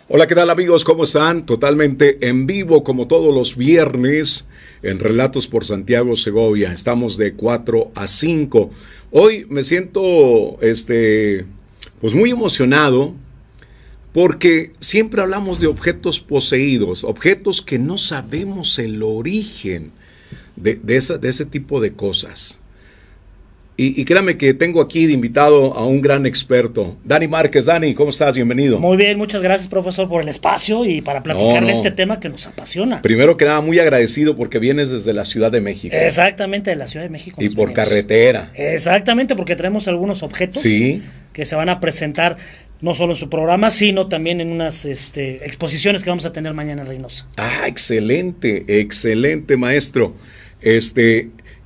Hola, ¿qué tal amigos? ¿Cómo están? Totalmente en vivo como todos los viernes en Relatos por Santiago Segovia. Estamos de 4 a 5. Hoy me siento pues muy emocionado porque siempre hablamos de objetos poseídos, objetos que no sabemos el origen de ese tipo de cosas. Y créame que tengo aquí de invitado a un gran experto, Dani Márquez. Dani, ¿cómo estás? Bienvenido. Muy bien, muchas gracias, profesor, por el espacio y para platicar de este tema que nos apasiona. Primero que nada, muy agradecido porque vienes desde la Ciudad de México. Exactamente, de la Ciudad de México. Y por carretera. Exactamente, porque traemos algunos objetos que se van a presentar no solo en su programa, sino también en unas exposiciones que vamos a tener mañana en Reynosa. Ah, excelente, excelente, maestro.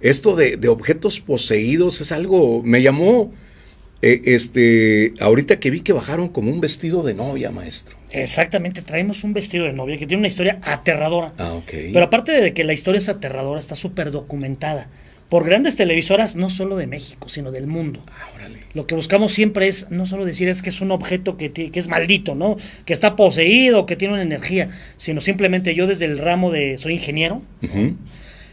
Esto de objetos poseídos es algo, me llamó, ahorita que vi que bajaron como un vestido de novia, maestro. Exactamente, traemos un vestido de novia que tiene una historia aterradora. Ah, ok. Pero aparte de que la historia es aterradora, está súper documentada por grandes televisoras, no solo de México, sino del mundo. Ah, órale. Lo que buscamos siempre es no solo decir es que es un objeto que es maldito, ¿no? Que está poseído, que tiene una energía, sino simplemente yo desde el ramo soy ingeniero, Uh-huh.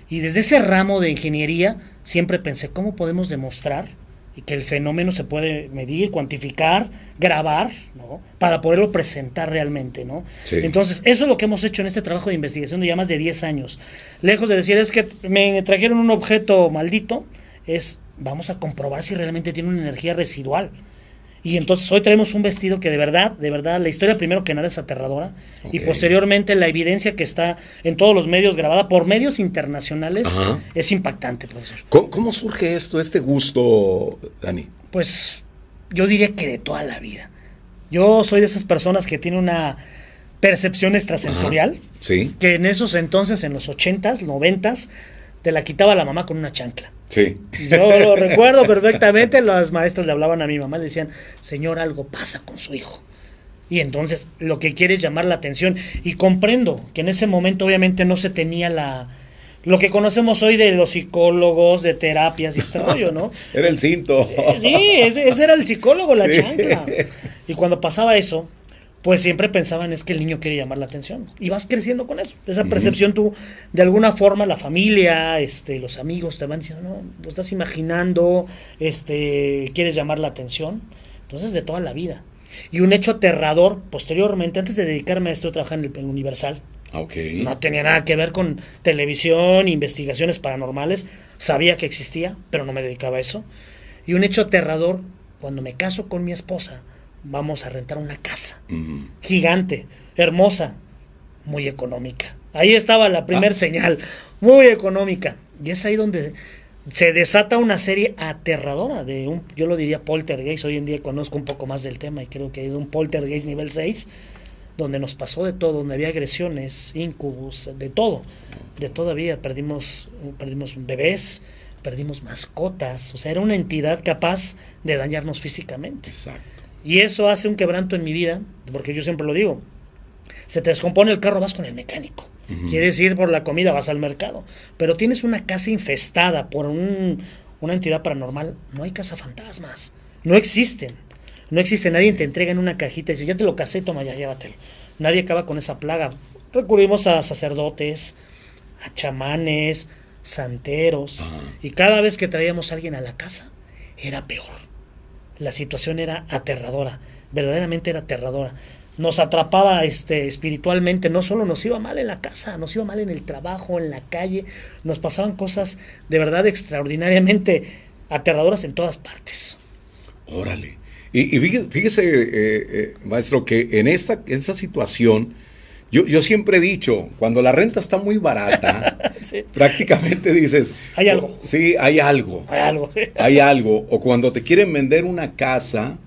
y desde ese ramo de ingeniería siempre pensé, ¿cómo podemos demostrar y que el fenómeno se puede medir, cuantificar, grabar, ¿no? Para poderlo presentar realmente, ¿no? Sí. Entonces, eso es lo que hemos hecho en este trabajo de investigación de ya más de 10 años. Lejos de decir, es que me trajeron un objeto maldito, vamos a comprobar si realmente tiene una energía residual. Y entonces hoy traemos un vestido que de verdad, la historia primero que nada es aterradora, okay. Y posteriormente la evidencia que está en todos los medios grabada por medios internacionales. Ajá. Es impactante, profesor. ¿Cómo surge este gusto, Dani? Pues yo diría que de toda la vida. Yo soy de esas personas que tienen una percepción extrasensorial. Ajá. Sí. Que en esos entonces, en los 80s, 90s, te la quitaba la mamá con una chancla. Sí. Yo lo recuerdo perfectamente, las maestras le hablaban a mi mamá, le decían, señor, algo pasa con su hijo. Y entonces lo que quiere es llamar la atención. Y comprendo que en ese momento obviamente no se tenía lo que conocemos hoy de los psicólogos, de terapias y este rollo, ¿no? Era el cinto. Sí, ese era el psicólogo, la sí. chancla. Y cuando pasaba eso, pues siempre pensaban es que el niño quiere llamar la atención. Y vas creciendo con eso. Esa percepción tú, de alguna forma, la familia, los amigos te van diciendo, no, lo estás imaginando, quieres llamar la atención. Entonces, de toda la vida. Y un hecho aterrador, posteriormente, antes de dedicarme a esto, trabajaba en el Universal. Okay. No tenía nada que ver con televisión, investigaciones paranormales. Sabía que existía, pero no me dedicaba a eso. Y un hecho aterrador, cuando me caso con mi esposa, vamos a rentar una casa gigante, hermosa, muy económica. Ahí estaba la primer señal, muy económica. Y es ahí donde se desata una serie aterradora yo lo diría poltergeist. Hoy en día conozco un poco más del tema y creo que es un poltergeist nivel 6, donde nos pasó de todo, donde había agresiones, incubus, de todo. De todavía perdimos bebés, perdimos mascotas. O sea, era una entidad capaz de dañarnos físicamente. Exacto. Y eso hace un quebranto en mi vida, porque yo siempre lo digo, se te descompone el carro, vas con el mecánico. Uh-huh. Quieres ir por la comida, vas al mercado. Pero tienes una casa infestada por una entidad paranormal, no hay cazafantasmas. No existen. Nadie te entrega en una cajita y dice, ya te lo casé, toma, ya llévatelo. Nadie acaba con esa plaga. Recurrimos a sacerdotes, a chamanes, santeros. Uh-huh. Y cada vez que traíamos a alguien a la casa, era peor. La situación era aterradora, verdaderamente era aterradora. Nos atrapaba espiritualmente, no solo nos iba mal en la casa, nos iba mal en el trabajo, en la calle, nos pasaban cosas de verdad extraordinariamente aterradoras en todas partes. Órale. Y fíjese, maestro, que en esta situación, yo siempre he dicho, cuando la renta está muy barata, sí. Prácticamente dices... Hay algo. Sí, hay algo. Hay algo. Sí. Hay algo. O cuando te quieren vender una casa,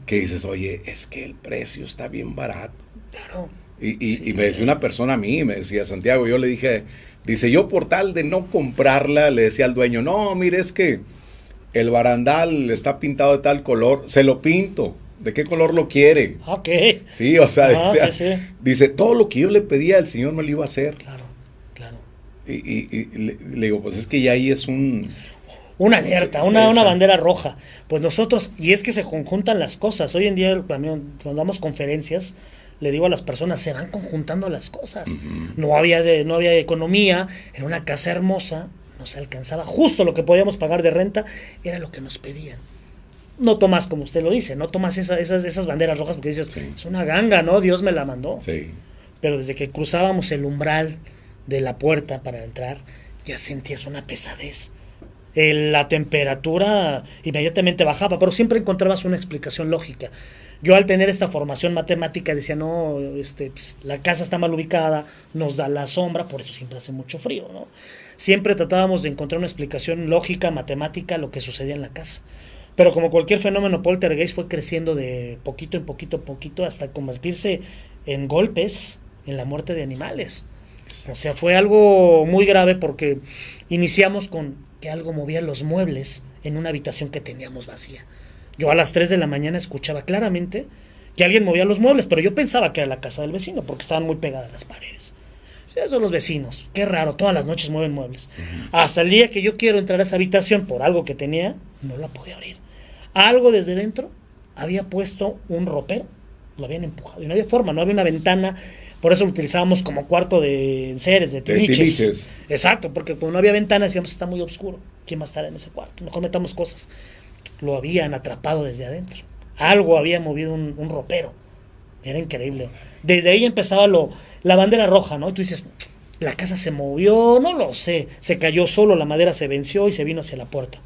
que dices, oye, es que el precio está bien barato. Claro. Y me decía una persona a mí, me decía, Santiago, yo le dije, dice, yo por tal de no comprarla, le decía al dueño, no, mire, es que el barandal está pintado de tal color, se lo pinto. ¿De qué color lo quiere? Ok. Sí, o sea, sí. Dice, todo lo que yo le pedía, el Señor me lo iba a hacer. Claro. Y le digo, pues es que ya ahí es una alerta, sí, una bandera roja. Pues nosotros, y es que se conjuntan las cosas. Hoy en día, cuando damos conferencias, le digo a las personas, se van conjuntando las cosas. No había economía, era una casa hermosa, nos alcanzaba justo lo que podíamos pagar de renta, era lo que nos pedían. No tomas, como usted lo dice, no tomas esas banderas rojas porque dices, es una ganga, ¿no? Dios me la mandó. Sí. Pero desde que cruzábamos el umbral de la puerta para entrar, ya sentías una pesadez. La temperatura inmediatamente bajaba, pero siempre encontrabas una explicación lógica. Yo al tener esta formación matemática decía, no, la casa está mal ubicada, nos da la sombra, por eso siempre hace mucho frío, ¿no? Siempre tratábamos de encontrar una explicación lógica, matemática, a lo que sucedía en la casa. Pero como cualquier fenómeno poltergeist fue creciendo de poquito en poquito hasta convertirse en golpes, en la muerte de animales. O sea, fue algo muy grave porque iniciamos con que algo movía los muebles en una habitación que teníamos vacía. Yo a las 3 de la mañana escuchaba claramente que alguien movía los muebles, pero yo pensaba que era la casa del vecino porque estaban muy pegadas las paredes. Esos son los vecinos, qué raro, todas las noches mueven muebles. Hasta el día que yo quiero entrar a esa habitación por algo que tenía, no la podía abrir. Algo desde dentro había puesto un ropero, lo habían empujado y no había forma, no había una ventana. Por eso lo utilizábamos como cuarto de enseres, de tiliches. Exacto, porque como no había ventana decíamos, está muy oscuro, ¿quién va a estar en ese cuarto? Mejor metamos cosas. Lo habían atrapado desde adentro. Algo había movido un ropero. Era increíble. Desde ahí empezaba la bandera roja, ¿no? Y tú dices, la casa se movió, no lo sé. Se cayó solo, la madera se venció y se vino hacia la puerta.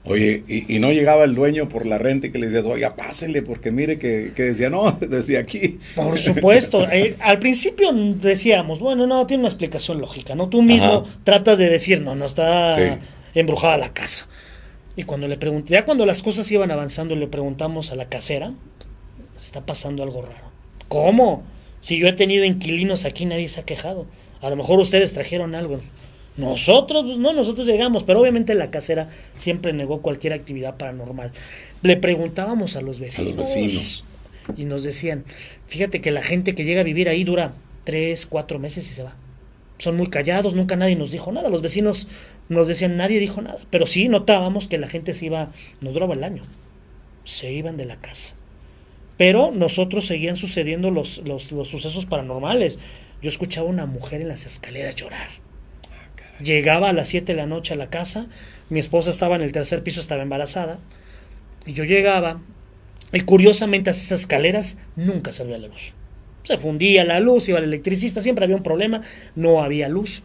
Oye, y no llegaba el dueño por la renta y que le decías, oiga, pásele, porque mire que decía, no, desde aquí. Por supuesto. Al principio decíamos, bueno, no, tiene una explicación lógica, ¿no? Tú mismo tratas de decir, no está embrujada la casa. Y cuando le pregunté, ya cuando las cosas iban avanzando, le preguntamos a la casera, está pasando algo raro. ¿Cómo? Si yo he tenido inquilinos aquí, nadie se ha quejado. A lo mejor ustedes trajeron algo. Nosotros, pues no, nosotros llegamos, pero obviamente la casera siempre negó cualquier actividad paranormal. Le preguntábamos a los vecinos. Y nos decían, fíjate que la gente que llega a vivir ahí dura 3, 4 meses y se va. Son muy callados, nunca nadie nos dijo nada. Los vecinos nos decían, nadie dijo nada. Pero sí notábamos que la gente se iba, no duraba el año, se iban de la casa. Pero nosotros seguían sucediendo los sucesos paranormales. Yo escuchaba a una mujer en las escaleras llorar. Llegaba a las 7 de la noche a la casa, mi esposa estaba en el 3er piso, estaba embarazada, y yo llegaba, y curiosamente a esas escaleras nunca salía la luz. Se fundía la luz, iba el electricista, siempre había un problema, no había luz.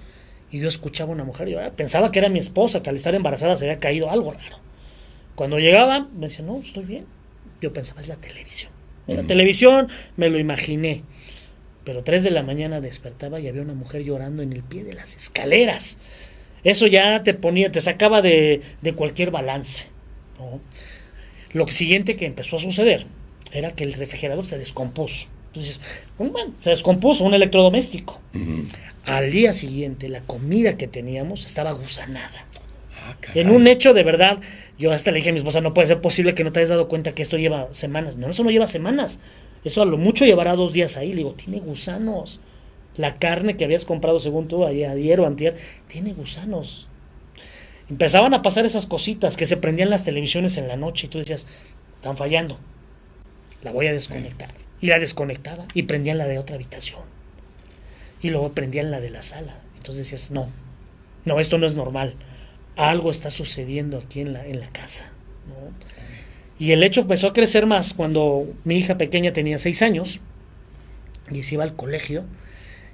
Y yo escuchaba a una mujer llorar, pensaba que era mi esposa, que al estar embarazada se había caído algo raro. Cuando llegaba, me decía, no, estoy bien. Yo pensaba, es la televisión. En la televisión me lo imaginé. Pero 3 de la mañana despertaba y había una mujer llorando en el pie de las escaleras. Eso ya te sacaba de cualquier balance, ¿no? Lo siguiente que empezó a suceder era que el refrigerador se descompuso. Entonces, bueno, se descompuso un electrodoméstico. Al día siguiente, la comida que teníamos estaba gusanada. En un hecho de verdad, yo hasta le dije a mi esposa, no puede ser posible que no te hayas dado cuenta que esto lleva semanas. No, eso no lleva semanas. Eso a lo mucho llevará 2 días ahí. Le digo, tiene gusanos. La carne que habías comprado según tú ayer o antier, tiene gusanos. Empezaban a pasar esas cositas que se prendían las televisiones en la noche y tú decías, están fallando. La voy a desconectar. Y la desconectaba y prendían la de otra habitación. Y luego prendían la de la sala. Entonces decías, no, esto no es normal. Algo está sucediendo aquí en la casa, ¿no? Y el hecho empezó a crecer más cuando mi hija pequeña tenía 6 años y se iba al colegio.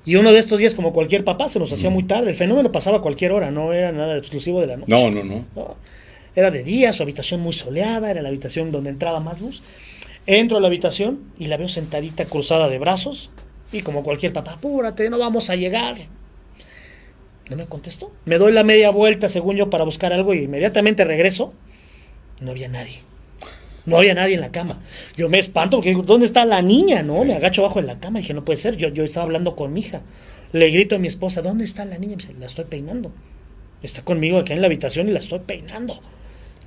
Y uno de estos días, como cualquier papá, se nos hacía muy tarde. El fenómeno pasaba a cualquier hora, no era nada exclusivo de la noche. No. Era de día, su habitación muy soleada, era la habitación donde entraba más luz. Entro a la habitación y la veo sentadita cruzada de brazos. Y como cualquier papá, apúrate, no vamos a llegar. No me contestó. Me doy la media vuelta, según yo, para buscar algo y inmediatamente regreso. No había nadie. No había nadie en la cama. Yo me espanto porque digo, ¿dónde está la niña? ¿No? Sí. Me agacho abajo de la cama y dije, no puede ser. Yo estaba hablando con mi hija. Le grito a mi esposa, ¿dónde está la niña? Me dice, la estoy peinando. Está conmigo aquí en la habitación y la estoy peinando.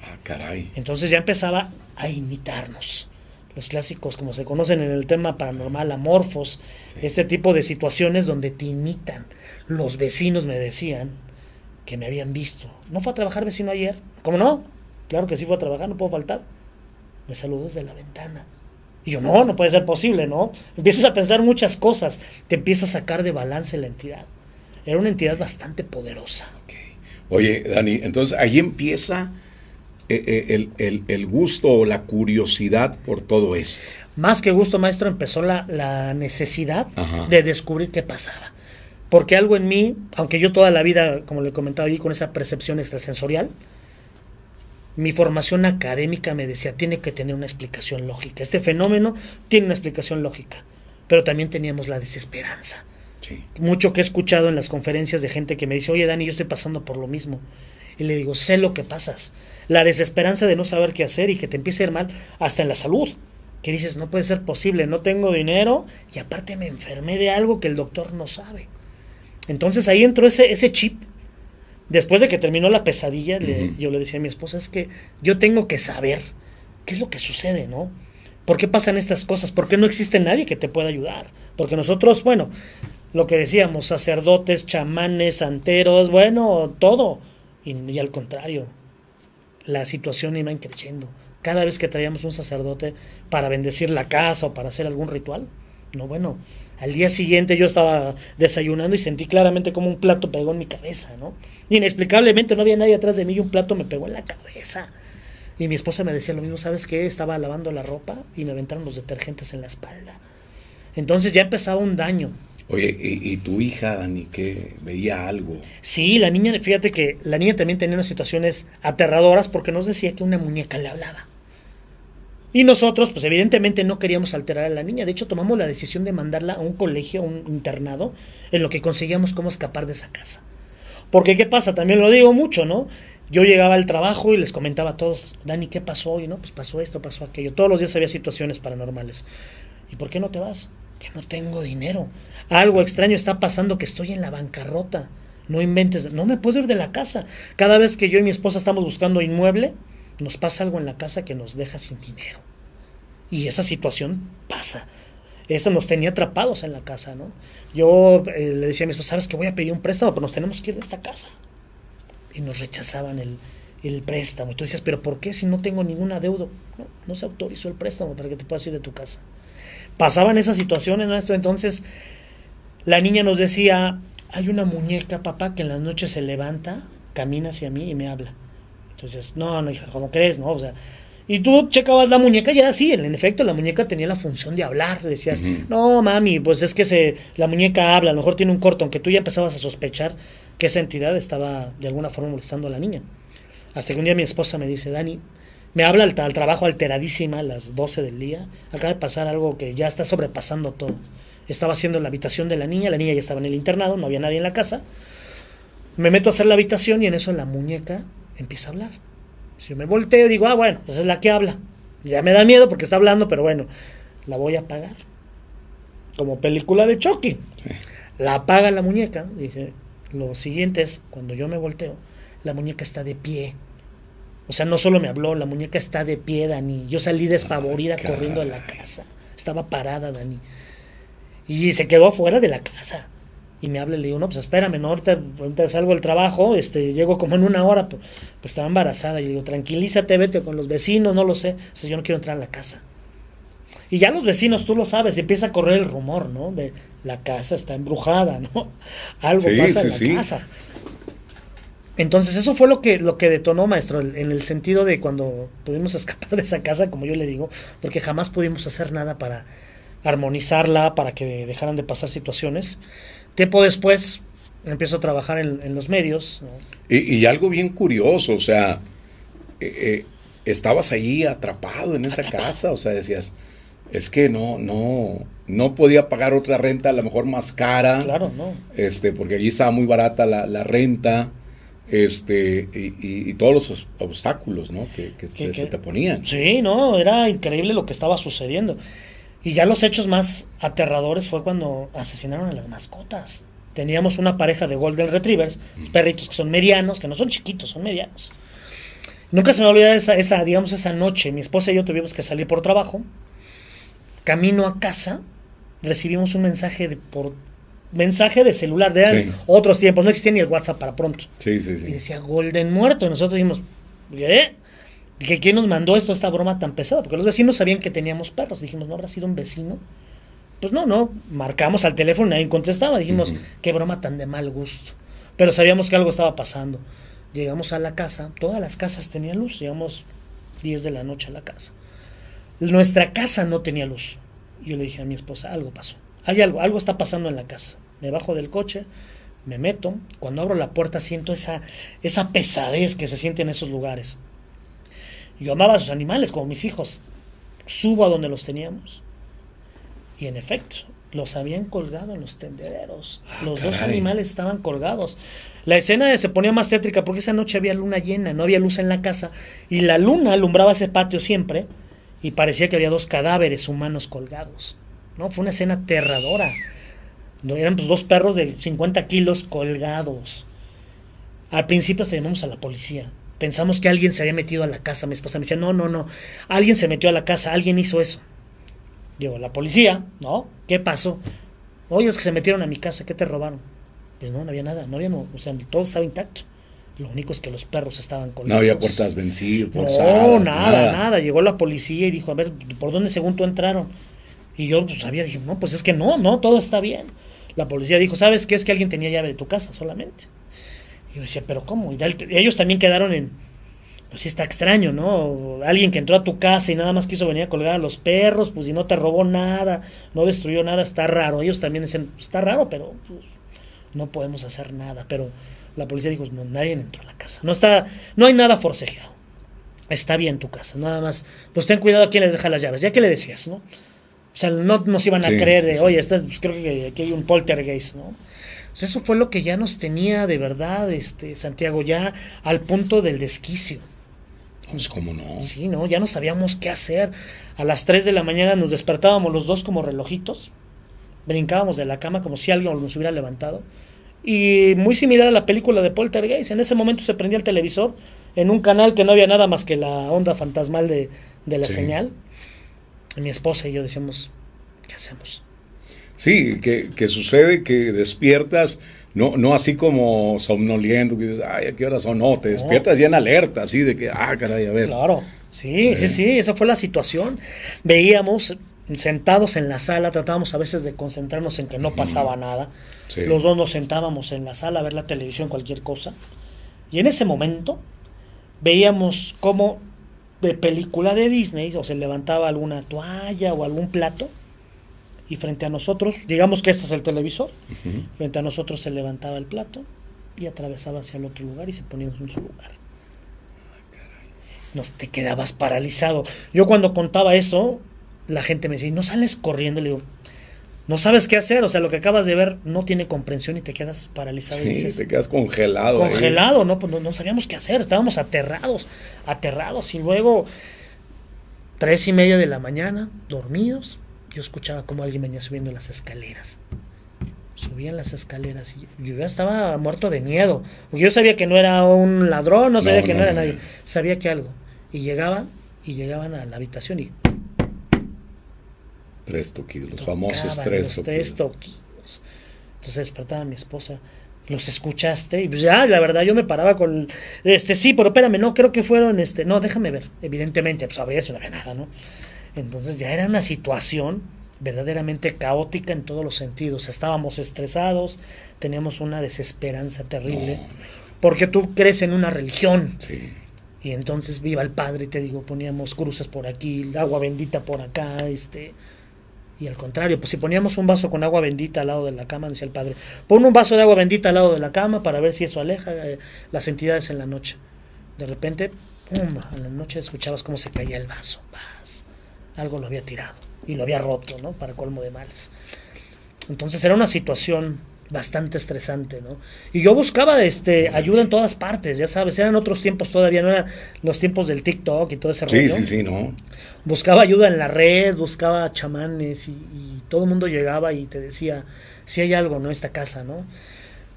Ah, caray. Entonces ya empezaba a imitarnos. Los clásicos, como se conocen en el tema paranormal, amorfos, este tipo de situaciones donde te imitan. Los vecinos me decían que me habían visto. ¿No fue a trabajar vecino ayer? ¿Cómo no? Claro que sí fue a trabajar, no puedo faltar. Me saludó desde la ventana. Y yo, no puede ser posible, ¿no? Empiezas a pensar muchas cosas, te empieza a sacar de balance la entidad. Era una entidad bastante poderosa. Okay. Oye, Dani, entonces ahí empieza el gusto o la curiosidad por todo esto. Más que gusto, maestro, empezó la necesidad Ajá. de descubrir qué pasaba. Porque algo en mí, aunque yo toda la vida, como le comentaba ahí, con esa percepción extrasensorial, mi formación académica me decía, tiene que tener una explicación lógica. Este fenómeno tiene una explicación lógica. Pero también teníamos la desesperanza. Sí. Mucho que he escuchado en las conferencias de gente que me dice, oye, Dani, yo estoy pasando por lo mismo. Y le digo, sé lo que pasas. La desesperanza de no saber qué hacer y que te empiece a ir mal hasta en la salud. Que dices, no puede ser posible, no tengo dinero y aparte me enfermé de algo que el doctor no sabe. Entonces ahí entró ese chip. Después de que terminó la pesadilla, yo le decía a mi esposa, es que yo tengo que saber qué es lo que sucede, ¿no? ¿Por qué pasan estas cosas? ¿Por qué no existe nadie que te pueda ayudar? Porque nosotros, bueno, lo que decíamos, sacerdotes, chamanes, santeros, bueno, todo. Y al contrario, la situación iba creciendo. Cada vez que traíamos un sacerdote para bendecir la casa o para hacer algún ritual, no, bueno, al día siguiente yo estaba desayunando y sentí claramente como un plato pegó en mi cabeza, ¿no? Inexplicablemente no había nadie atrás de mí y un plato me pegó en la cabeza. Y mi esposa me decía lo mismo, ¿sabes qué? Estaba lavando la ropa y me aventaron los detergentes en la espalda. Entonces ya empezaba un daño. Oye, ¿y tu hija, Dani, que veía algo? Sí, la niña, fíjate que la niña también tenía unas situaciones aterradoras porque nos decía que una muñeca le hablaba. Y nosotros, pues evidentemente no queríamos alterar a la niña. De hecho, tomamos la decisión de mandarla a un colegio, a un internado, en lo que conseguíamos cómo escapar de esa casa. Porque, ¿qué pasa? También lo digo mucho, ¿no? Yo llegaba al trabajo y les comentaba a todos, Dani, ¿qué pasó? Y no, pues pasó esto, pasó aquello. Todos los días había situaciones paranormales. ¿Y por qué no te vas? Que no tengo dinero. Algo extraño está pasando, que estoy en la bancarrota. No inventes, no me puedo ir de la casa. Cada vez que yo y mi esposa estamos buscando inmueble, nos pasa algo en la casa que nos deja sin dinero. Y esa situación pasa. Eso nos tenía atrapados en la casa, ¿no? Yo le decía a mi esposa, ¿sabes que voy a pedir un préstamo? Pero nos tenemos que ir de esta casa. Y nos rechazaban el préstamo. Y tú decías, ¿pero por qué si no tengo ningún adeudo? No se autorizó el préstamo para que te puedas ir de tu casa. Pasaban esas situaciones, maestro. Entonces, la niña nos decía, hay una muñeca, papá, que en las noches se levanta, camina hacia mí y me habla. Entonces, no, hija, ¿cómo crees? No, o sea, y tú checabas la muñeca y era así, en efecto, la muñeca tenía la función de hablar. Decías, no, mami, pues es que la muñeca habla, a lo mejor tiene un corto, aunque tú ya empezabas a sospechar que esa entidad estaba de alguna forma molestando a la niña. Hasta que un día mi esposa me dice, Dani, me habla al trabajo alteradísima a las 12 del día, acaba de pasar algo que ya está sobrepasando todo. Estaba haciendo la habitación de la niña ya estaba en el internado, no había nadie en la casa. Me meto a hacer la habitación y en eso la muñeca empieza a hablar. Si yo me volteo y digo, bueno, esa es la que habla. Ya me da miedo porque está hablando, pero bueno, la voy a apagar. Como película de Chucky. Sí. La apaga la muñeca. Dice, lo siguiente es, cuando yo me volteo, la muñeca está de pie. O sea, no solo me habló, la muñeca está de pie, Dani. Yo salí despavorida corriendo de la casa. Estaba parada, Dani. Y se quedó afuera de la casa. Y me habla y le digo, no, pues espérame, no, ahorita salgo del trabajo, llego como en una hora, pues estaba embarazada. Y le digo, tranquilízate, vete con los vecinos, no lo sé. O sea, yo no quiero entrar a la casa. Y ya los vecinos, tú lo sabes, empieza a correr el rumor, ¿no? De la casa está embrujada, ¿no? Algo pasa en la casa. Entonces eso fue lo que detonó, maestro, en el sentido de cuando pudimos escapar de esa casa, como yo le digo, porque jamás pudimos hacer nada para armonizarla, para que dejaran de pasar situaciones. Tiempo después empiezo a trabajar en los medios, ¿no? Y algo bien curioso, o sea, estabas allí atrapado en esa casa, o sea, decías, es que no podía pagar otra renta, a lo mejor más cara. Claro, no. Porque allí estaba muy barata la renta, y todos los obstáculos, ¿no? que se te ponían. Sí, no, era increíble lo que estaba sucediendo. Y ya los hechos más aterradores fue cuando asesinaron a las mascotas. Teníamos una pareja de Golden Retrievers, perritos que son medianos, que no son chiquitos, son medianos. Nunca se me olvida esa noche. Mi esposa y yo tuvimos que salir por trabajo. Camino a casa, recibimos un mensaje de celular, de otros tiempos, no existía ni el WhatsApp para pronto. Sí. Y decía Golden muerto, y nosotros dijimos, ¿qué? que quién nos mandó esta broma tan pesada, porque los vecinos sabían que teníamos perros. Dijimos, ¿no habrá sido un vecino? Pues no, marcamos al teléfono y nadie contestaba. Dijimos, qué broma tan de mal gusto. Pero sabíamos que algo estaba pasando. Llegamos a la casa, todas las casas tenían luz, llegamos 10 de la noche a la casa. Nuestra casa no tenía luz. Yo le dije a mi esposa, algo pasó. Hay algo está pasando en la casa. Me bajo del coche, me meto, cuando abro la puerta siento esa pesadez que se siente en esos lugares. Yo amaba a sus animales como mis hijos. Subo a donde los teníamos y en efecto, los habían colgado en los tendederos. Los dos animales estaban colgados. La escena se ponía más tétrica porque esa noche había luna llena, no había luz en la casa y la luna alumbraba ese patio siempre y parecía que había 2 cadáveres humanos colgados. No, fue una escena aterradora. No, eran pues 2 perros de 50 kilos colgados. Al principio hasta llamamos a la policía. Pensamos que alguien se había metido a la casa. Mi esposa me decía, no, alguien se metió a la casa, alguien hizo eso. Llegó la policía, ¿no? ¿Qué pasó? Oye, es que se metieron a mi casa, ¿qué te robaron? Pues no había nada, o sea, todo estaba intacto. Lo único es que los perros estaban colgados. No había puertas vencidas, forzadas. No, nada. Llegó la policía y dijo, a ver, ¿por dónde según tú entraron? Y yo pues dije, no, pues es que no, todo está bien. La policía dijo, ¿sabes qué? Es que alguien tenía llave de tu casa solamente. Y yo decía, ¿pero cómo? Y ellos también quedaron pues sí está extraño, ¿no? Alguien que entró a tu casa y nada más quiso venir a colgar a los perros, pues y no te robó nada, no destruyó nada, está raro. Ellos también dicen, está raro, pero pues, no podemos hacer nada. Pero la policía dijo, no, nadie entró a la casa. No hay nada forcejeado. Está bien tu casa, nada más. Pues ten cuidado a quién les deja las llaves. Ya que le decías, ¿no? O sea, no nos iban a creer de, oye, pues creo que aquí hay un poltergeist, ¿no? Pues eso fue lo que ya nos tenía de verdad, Santiago, ya al punto del desquicio. Pues cómo no. Sí, no, ya no sabíamos qué hacer. A las 3 de la mañana nos despertábamos los dos como relojitos, brincábamos de la cama como si alguien nos hubiera levantado. Y muy similar a la película de Poltergeist, en ese momento se prendía el televisor en un canal que no había nada más que la onda fantasmal de la señal. Y mi esposa y yo decíamos, ¿qué hacemos? Sí, que sucede que despiertas, no así como somnoliento, que dices, ay, ¿a qué hora son? No, te despiertas ya en alerta, así de que, caray, a ver. Claro, sí, esa fue la situación. Veíamos sentados en la sala, tratábamos a veces de concentrarnos en que no pasaba nada. Sí. Los dos nos sentábamos en la sala a ver la televisión, cualquier cosa. Y en ese momento veíamos cómo de película de Disney, o se levantaba alguna toalla o algún plato, y frente a nosotros, digamos que este es el televisor, frente a nosotros se levantaba el plato y atravesaba hacia el otro lugar y se ponía en su lugar. Te quedabas paralizado. Yo cuando contaba eso, la gente me decía, ¿no sales corriendo? Le digo, no sabes qué hacer, o sea, lo que acabas de ver no tiene comprensión y te quedas paralizado. Sí, y dices, te quedas congelado. Congelado, ¿no? Pues no sabíamos qué hacer, estábamos aterrados. Y luego, 3:30 de la mañana, dormidos, yo escuchaba como alguien venía subiendo las escaleras. Subían las escaleras y yo ya estaba muerto de miedo. Porque yo sabía que no era un ladrón, no sabía que no era nadie. Sabía que algo. Y llegaban a la habitación y... 3 toquidos, los famosos 3 toquidos. Entonces despertaba mi esposa. ¿Los escuchaste? Y pues ya, la verdad, yo me paraba con... sí, pero espérame, no, creo que fueron... no, déjame ver. Evidentemente, pues habría si no había nada, ¿no? Entonces ya era una situación verdaderamente caótica en todos los sentidos. Estábamos estresados, teníamos una desesperanza terrible, porque tú crees en una religión. Sí. Y entonces viva el Padre, te digo, poníamos cruces por aquí, agua bendita por acá, y al contrario, pues si poníamos un vaso con agua bendita al lado de la cama, decía el Padre, pon un vaso de agua bendita al lado de la cama para ver si eso aleja las entidades en la noche. De repente, ¡pum!, en la noche escuchabas cómo se caía el vaso. Algo lo había tirado y lo había roto, ¿no? Para colmo de males. Entonces era una situación bastante estresante, ¿no? Y yo buscaba ayuda en todas partes, ya sabes, eran otros tiempos todavía, no eran los tiempos del TikTok y todo ese rollo. Sí, ¿no? Buscaba ayuda en la red, buscaba chamanes y todo el mundo llegaba y te decía, si hay algo, ¿no? Esta casa, ¿no?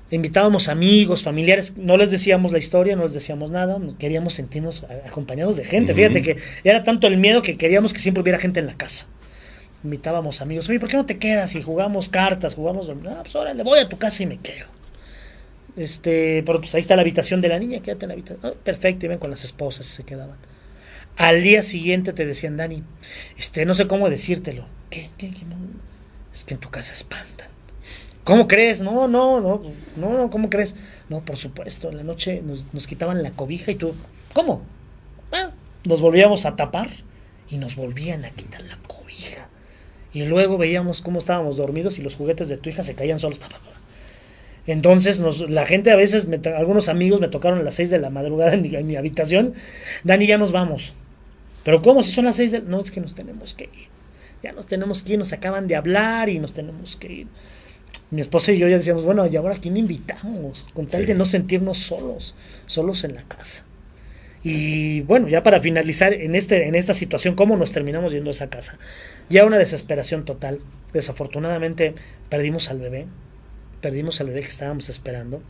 Invitábamos amigos, familiares, no les decíamos la historia, no les decíamos nada, queríamos sentirnos acompañados de gente. Fíjate que era tanto el miedo que queríamos que siempre hubiera gente en la casa. Invitábamos amigos, oye, ¿por qué no te quedas? Y jugamos cartas, pues órale, voy a tu casa y me quedo. Pero pues ahí está la habitación de la niña, quédate en la habitación. Perfecto, y ven con las esposas y se quedaban. Al día siguiente te decían, Dani, no sé cómo decírtelo. ¿Qué? No? Es que en tu casa espantan. ¿Cómo crees? No, ¿cómo crees? No, por supuesto, en la noche nos quitaban la cobija y tú, ¿cómo? Nos volvíamos a tapar y nos volvían a quitar la cobija. Y luego veíamos cómo estábamos dormidos y los juguetes de tu hija se caían solos. Entonces la gente a veces, algunos amigos me tocaron a las 6 de la madrugada en mi habitación. Dani, ya nos vamos. ¿Pero cómo? Si son las 6 No, es que nos tenemos que ir. Ya nos tenemos que ir, nos acaban de hablar y nos tenemos que ir. Mi esposa y yo ya decíamos, bueno, ¿y ahora a quién invitamos? Con tal de no sentirnos solos en la casa. Y bueno, ya para finalizar en esta situación, ¿cómo nos terminamos yendo a esa casa? Ya una desesperación total. Desafortunadamente perdimos al bebé que estábamos esperando.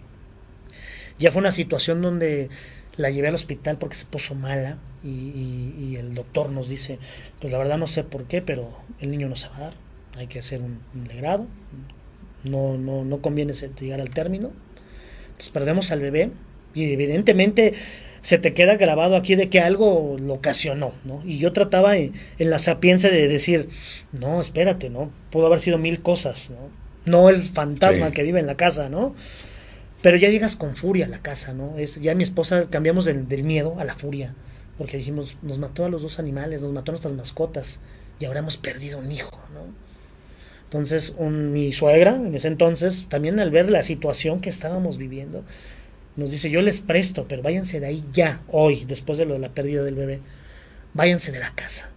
Ya fue una situación donde la llevé al hospital porque se puso mala y el doctor nos dice, pues la verdad no sé por qué, pero el niño no se va a dar, hay que hacer un legrado, no conviene llegar al término. Entonces perdemos al bebé y evidentemente se te queda grabado aquí de que algo lo ocasionó, ¿no? Y yo trataba en la sapiencia de decir, no, espérate, ¿no? Pudo haber sido 1000 cosas, no el fantasma que vive en la casa, ¿no? Pero ya llegas con furia a la casa, ¿no? Ya mi esposa cambiamos del miedo a la furia, porque dijimos, nos mató a los 2 animales, nos mató a nuestras mascotas, y ahora hemos perdido un hijo, ¿no? Entonces, mi suegra, en ese entonces, también al ver la situación que estábamos viviendo, nos dice, yo les presto, pero váyanse de ahí ya, hoy, después de lo de la pérdida del bebé, váyanse de la casa.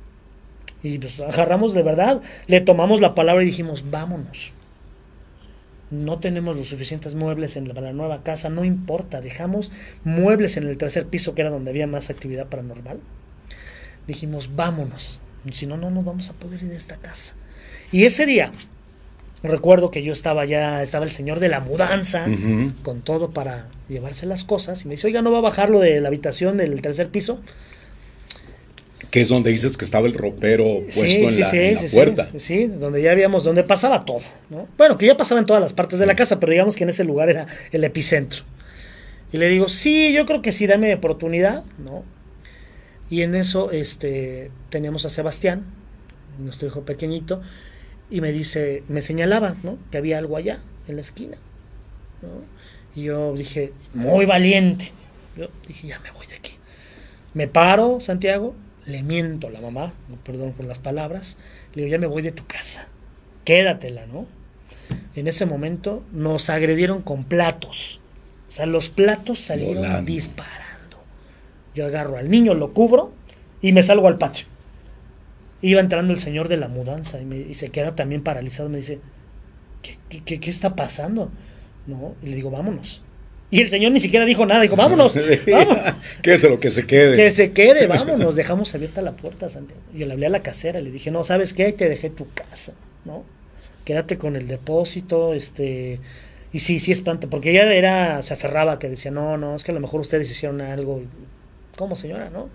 Y pues agarramos de verdad, le tomamos la palabra y dijimos, vámonos. No tenemos los suficientes muebles para la nueva casa, no importa, dejamos muebles en el 3er piso, que era donde había más actividad paranormal. Dijimos, vámonos, si no nos vamos a poder ir de esta casa. Y ese día, recuerdo que yo estaba el señor de la mudanza, con todo para llevarse las cosas, y me dice, oiga, ¿no va a bajar lo de la habitación del 3er piso? Que es donde dices que estaba el ropero puesto en la puerta. Sí, donde pasaba todo, ¿no? Bueno, que ya pasaba en todas las partes de la casa, pero digamos que en ese lugar era el epicentro. Y le digo, sí, yo creo que sí, dame oportunidad, ¿no? Y en eso teníamos a Sebastián, nuestro hijo pequeñito, y me señalaba, ¿no? Que había algo allá, en la esquina, ¿no? Y yo dije, muy valiente. Yo dije, ya me voy de aquí. Me paro, Santiago, le miento a la mamá, perdón por las palabras, le digo, ya me voy de tu casa, quédatela, ¿no? En ese momento nos agredieron con platos, o sea, los platos salieron volando, disparando. Yo agarro al niño, lo cubro y me salgo al patio. Iba entrando el señor de la mudanza y se queda también paralizado, me dice, ¿qué está pasando? ¿No? Y le digo, vámonos. Y el señor ni siquiera dijo nada, dijo, vámonos, vámonos. Que se quede. Que se quede, vámonos, dejamos abierta la puerta, Santiago. Yo le hablé a la casera, le dije, no, ¿sabes qué? Te dejé tu casa, ¿no? Quédate con el depósito, y sí espanta, porque ella se aferraba, que decía, no, es que a lo mejor ustedes hicieron algo. ¿Cómo, señora, no?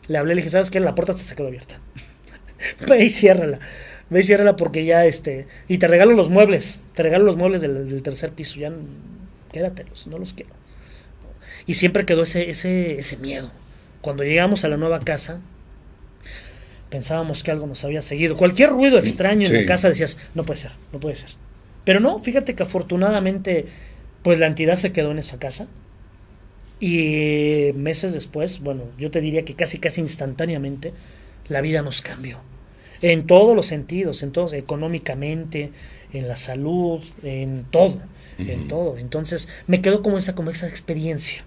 Le hablé, le dije, ¿sabes qué? La puerta se quedó abierta. Ve y ciérrala porque ya, y te regalo los muebles del 3er piso, ya quédatelos, no los quiero. Y siempre quedó ese miedo. Cuando llegamos a la nueva casa, pensábamos que algo nos había seguido. Cualquier ruido extraño en la casa decías, no puede ser. Pero no, fíjate que afortunadamente, pues la entidad se quedó en esa casa. Y meses después, bueno, yo te diría que casi instantáneamente, la vida nos cambió. En todos los sentidos, económicamente, en la salud, en todo. En todo. Entonces me quedó como esa experiencia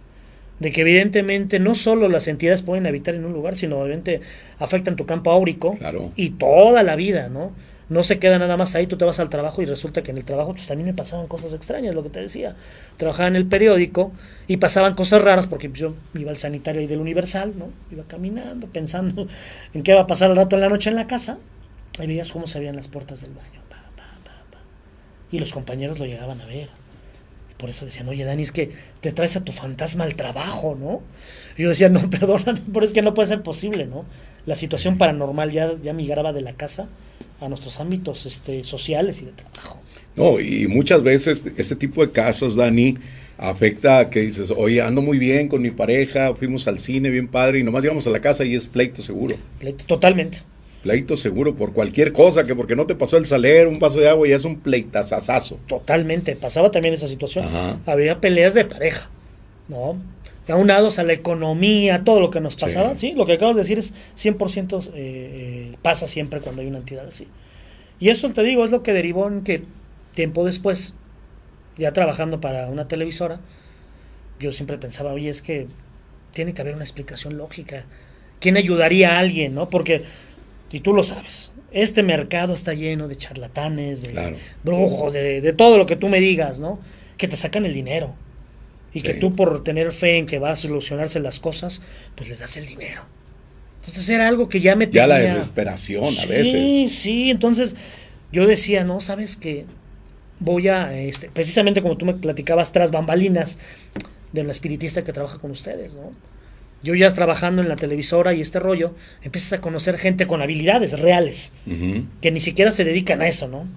de que evidentemente no solo las entidades pueden habitar en un lugar, sino obviamente afectan tu campo áurico, claro, y toda la vida, no se queda nada más ahí. Tú te vas al trabajo y resulta que en el trabajo pues también me pasaban cosas extrañas, lo que te decía. Trabajaba en el periódico y pasaban cosas raras porque yo iba al sanitario ahí del Universal, ¿no? Iba caminando pensando en qué va a pasar al rato en la noche en la casa, y veías cómo se abrían las puertas del baño, y los compañeros lo llegaban a ver. Por eso decían, oye, Dani, es que te traes a tu fantasma al trabajo, ¿no? Y yo decía, no, perdóname, pero es que no puede ser posible, ¿no? La situación paranormal ya migraba de la casa a nuestros ámbitos sociales y de trabajo. No, y muchas veces este tipo de casas, Dani, Afecta que dices, oye, ando muy bien con mi pareja, fuimos al cine bien padre y nomás llegamos a la casa y es pleito seguro. Pleito, totalmente. Pleito seguro por cualquier cosa, que porque no te pasó el salero, un vaso de agua y es un pleitazazazo. Totalmente, pasaba también esa situación. Ajá. Había peleas de pareja, ¿no? Aunados a la economía, todo lo que nos pasaba, sí, lo que acabas de decir es 100% pasa siempre cuando hay una entidad así. Y eso te digo, es lo que derivó en que tiempo después, ya trabajando para una televisora, yo siempre pensaba, oye, es que tiene que haber una explicación lógica. ¿Quién ayudaría a alguien, no? Porque, y tú lo sabes, este mercado está lleno de charlatanes, de brujos, de todo lo que tú me digas, ¿no? Que te sacan el dinero. Y que tú por tener fe en que va a solucionarse las cosas, pues les das el dinero. Entonces era algo que ya me tenía... Ya la desesperación a veces. Sí, entonces yo decía, no, sabes que voy a, precisamente como tú me platicabas tras bambalinas de la espiritista que trabaja con ustedes, ¿no? Yo ya trabajando en la televisora y este rollo, empiezas a conocer gente con habilidades reales, que ni siquiera se dedican a eso, ¿no?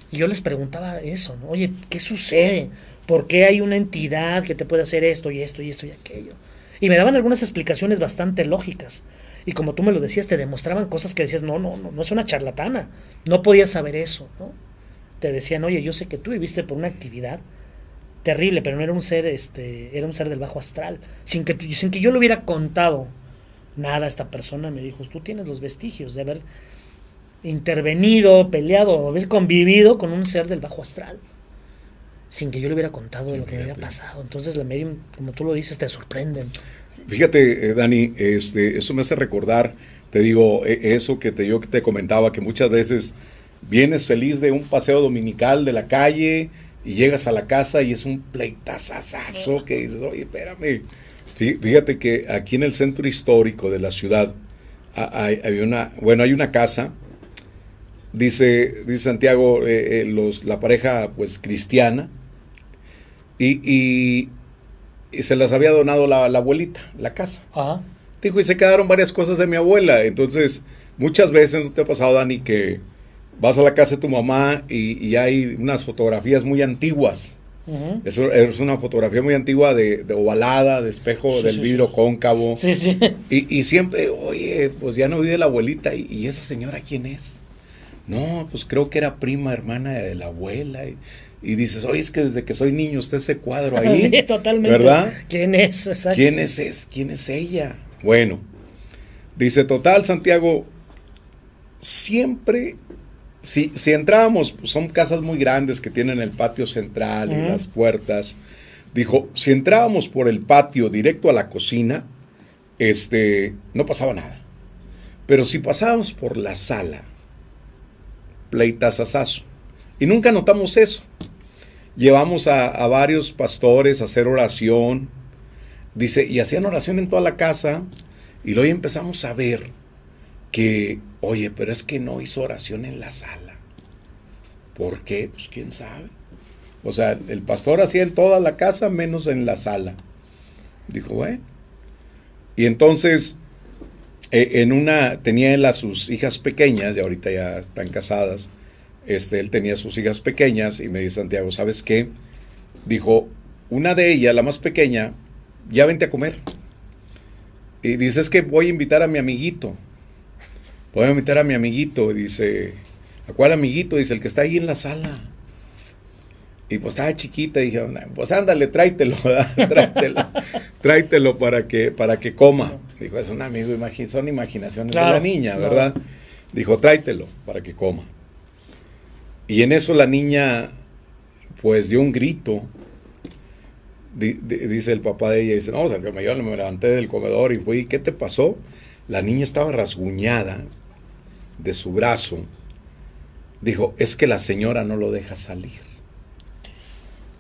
Y yo les preguntaba eso, ¿no? Oye, ¿qué sucede? ¿Por qué hay una entidad que te puede hacer esto y esto y esto y aquello? Y me daban algunas explicaciones bastante lógicas. Y como tú me lo decías, te demostraban cosas que decías, no es una charlatana. No podías saber eso, ¿no? Te decían, oye, yo sé que tú viviste por una actividad terrible, pero no era un ser, era un ser del bajo astral. Sin que yo le hubiera contado nada a esta persona, me dijo, tú tienes los vestigios de haber intervenido, peleado, haber convivido con un ser del bajo astral. Sin que yo le hubiera contado de lo que me había pasado. Entonces la medium, como tú lo dices, te sorprenden. Fíjate, Dani, eso me hace recordar, te digo, eso que te comentaba, que muchas veces vienes feliz de un paseo dominical de la calle y llegas a la casa y es un pleitazazazo que dices, oye, espérame. Fíjate que aquí en el centro histórico de la ciudad hay una casa, dice Santiago, la pareja pues cristiana, y se las había donado la abuelita, la casa. Ajá. Dijo, y se quedaron varias cosas de mi abuela. Entonces, muchas veces, ¿no te ha pasado, Dani, que vas a la casa de tu mamá y hay unas fotografías muy antiguas? Uh-huh. Eso es una fotografía muy antigua de ovalada, de espejo, del vidrio cóncavo. Sí. Y siempre, oye, pues ya no vive la abuelita. ¿Y esa señora quién es? No, pues creo que era prima hermana de la abuela. Y dices, oye, es que desde que soy niño está ese cuadro ahí. Sí, totalmente. ¿Verdad? ¿Quién es? Exacto. ¿Quién es ella? Bueno, dice, total, Santiago, siempre, si entrábamos, pues son casas muy grandes que tienen el patio central y las puertas. Dijo, si entrábamos por el patio directo a la cocina, no pasaba nada. Pero si pasábamos por la sala, pleitazazazo. Y nunca notamos eso. Llevamos a varios pastores a hacer oración. Dice, y hacían oración en toda la casa. Y luego empezamos a ver que, oye, pero es que no hizo oración en la sala. ¿Por qué? Pues quién sabe. O sea, el pastor hacía en toda la casa menos en la sala. Dijo, bueno. Y entonces, tenía él a sus hijas pequeñas, y ahorita ya están casadas. Él tenía sus hijas pequeñas y me dice, Santiago, ¿sabes qué? Dijo, una de ellas, la más pequeña, ya vente a comer. Y dice, es que voy a invitar a mi amiguito. Voy a invitar a mi amiguito. Y dice, ¿a cuál amiguito? Dice, el que está ahí en la sala. Y pues estaba chiquita. Y dije, pues ándale, tráetelo para que coma. Dijo, es un amigo, son imaginaciones de la niña, ¿verdad? Dijo, tráetelo para que coma. Y en eso la niña, pues, dio un grito. Dice el papá de ella, dice, no, Santiago, yo me levanté del comedor y fui, ¿qué te pasó? La niña estaba rasguñada de su brazo. Dijo, es que la señora no lo deja salir.